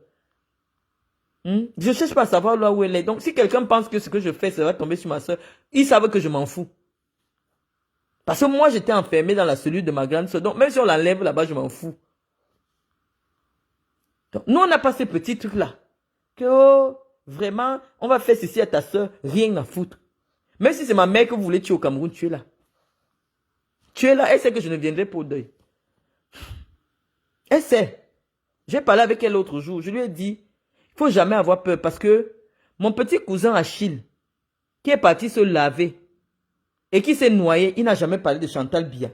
Je ne cherche pas à savoir là où elle est. Donc si quelqu'un pense que ce que je fais, ça va tomber sur ma soeur, ils savent que je m'en fous. Parce que moi, j'étais enfermé dans la cellule de ma grande soeur. Donc même si on l'enlève là-bas, je m'en fous. Donc, nous, on n'a pas ces petits trucs-là. Que, oh, vraiment, on va faire ceci à ta soeur, rien à foutre. Même si c'est ma mère que vous voulez tuer au Cameroun, tu es là. Tu es là, elle sait que je ne viendrai pas au deuil. Elle sait. J'ai parlé avec elle l'autre jour, je lui ai dit, il faut jamais avoir peur parce que mon petit cousin Achille, qui est parti se laver et qui s'est noyé, il n'a jamais parlé de Chantal Biya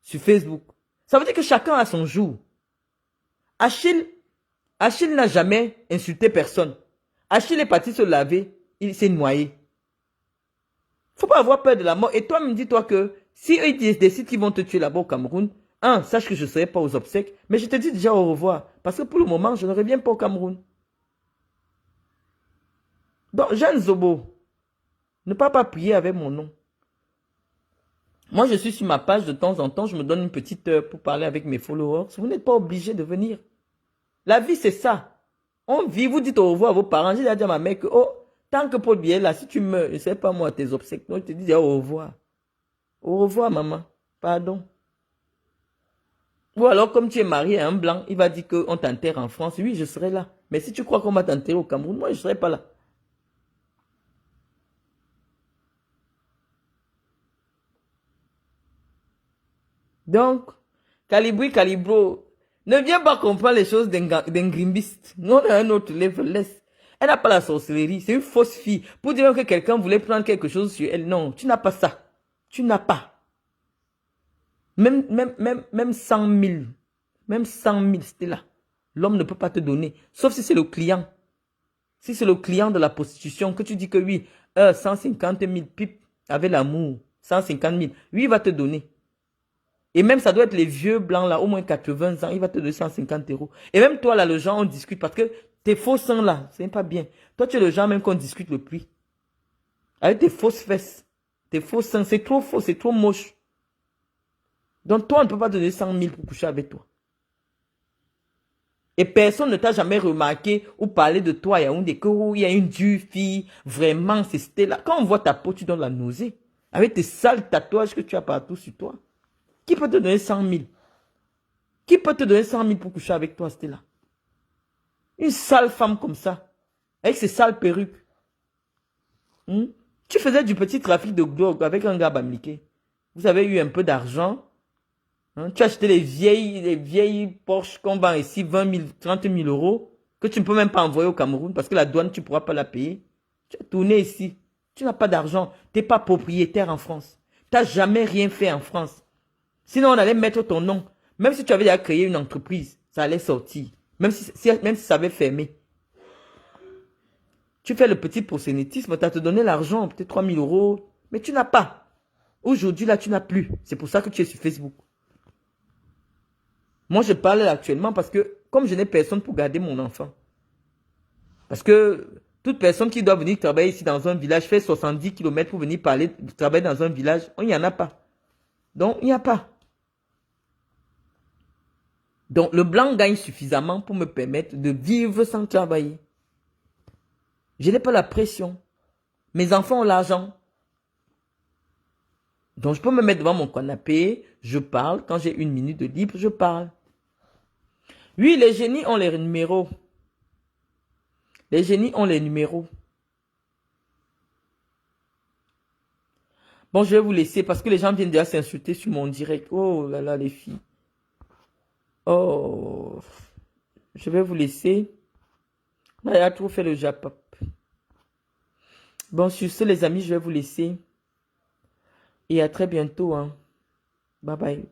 sur Facebook. Ça veut dire que chacun a son jour. Achille n'a jamais insulté personne. Achille est parti se laver, il s'est noyé. Faut pas avoir peur de la mort. Et toi, me dis-toi que si eux décident qu'ils vont te tuer là-bas au Cameroun, sache que je ne serai pas aux obsèques. Mais je te dis déjà au revoir. Parce que pour le moment, je ne reviens pas au Cameroun. Donc, Jeanne Zobo, ne pas prier avec mon nom. Moi, je suis sur ma page de temps en temps. Je me donne une petite heure pour parler avec mes followers. Vous n'êtes pas obligé de venir. La vie, c'est ça. On vit, vous dites au revoir à vos parents. J'ai déjà dit à ma mère que, oh, tant que Paul Biya est là, si tu meurs, je ne sais pas moi, tes obsèques, non, je te dis déjà au revoir. Au revoir, maman. Pardon. Ou alors, comme tu es marié à un blanc, il va dire qu'on t'enterre en France. Oui, je serai là. Mais si tu crois qu'on va t'enterrer au Cameroun, moi, je ne serai pas là. Donc, Calibro, ne viens pas comprendre les choses d'un grimbiste. Nous, on a un autre level. Laisse. Elle n'a pas la sorcellerie. C'est une fausse fille. Pour dire que quelqu'un voulait prendre quelque chose sur elle. Non, tu n'as pas ça. Tu n'as pas. Même 100 000. Même 100 000, c'était là. L'homme ne peut pas te donner. Sauf si c'est le client. Si c'est le client de la prostitution, que tu dis que oui, 150 000 pipes avec l'amour. 150 000. Lui, il va te donner. Et même, ça doit être les vieux blancs, là, au moins 80 ans, il va te donner 150 €. Et même toi, là, le genre, on discute parce que tes faux seins, là, c'est pas bien. Toi, tu es le genre même qu'on discute le plus. Avec tes fausses fesses, tes faux seins, c'est trop faux, c'est trop moche. Donc, toi, on ne peut pas te donner 100 000 pour coucher avec toi. Et personne ne t'a jamais remarqué ou parlé de toi. Il y a une dure fille, vraiment, c'était là. Quand on voit ta peau, tu donnes la nausée. Avec tes sales tatouages que tu as partout sur toi. Qui peut te donner 100 000? Qui peut te donner 100 000 pour coucher avec toi, Stella? Une sale femme comme ça, avec ses sales perruques. Tu faisais du petit trafic de drogue avec un gars bamliqué. Vous avez eu un peu d'argent. Tu as acheté les vieilles Porsche qu'on vend ici, 20 000, 30 000 €, que tu ne peux même pas envoyer au Cameroun parce que la douane, tu ne pourras pas la payer. Tu as tourné ici. Tu n'as pas d'argent. Tu n'es pas propriétaire en France. Tu n'as jamais rien fait en France. Sinon, on allait mettre ton nom. Même si tu avais déjà créé une entreprise, ça allait sortir. Même si ça avait fermé. Tu fais le petit prosélytisme, tu as te donné l'argent, peut-être 3 000 €, mais tu n'as pas. Aujourd'hui, là, tu n'as plus. C'est pour ça que tu es sur Facebook. Moi, je parle actuellement parce que, comme je n'ai personne pour garder mon enfant, parce que toute personne qui doit venir travailler ici dans un village fait 70 km pour venir travailler dans un village, il n'y en a pas. Donc, il n'y a pas. Donc, le blanc gagne suffisamment pour me permettre de vivre sans travailler. Je n'ai pas la pression. Mes enfants ont l'argent. Donc, je peux me mettre devant mon canapé, je parle. Quand j'ai une minute de libre, je parle. Oui, les génies ont les numéros. Les génies ont les numéros. Bon, je vais vous laisser parce que les gens viennent déjà s'insulter sur mon direct. Oh là là, les filles. Oh. Je vais vous laisser. Là, il a trop fait le Japap. Bon, sur ce, les amis, je vais vous laisser. Et à très bientôt. Hein. Bye bye.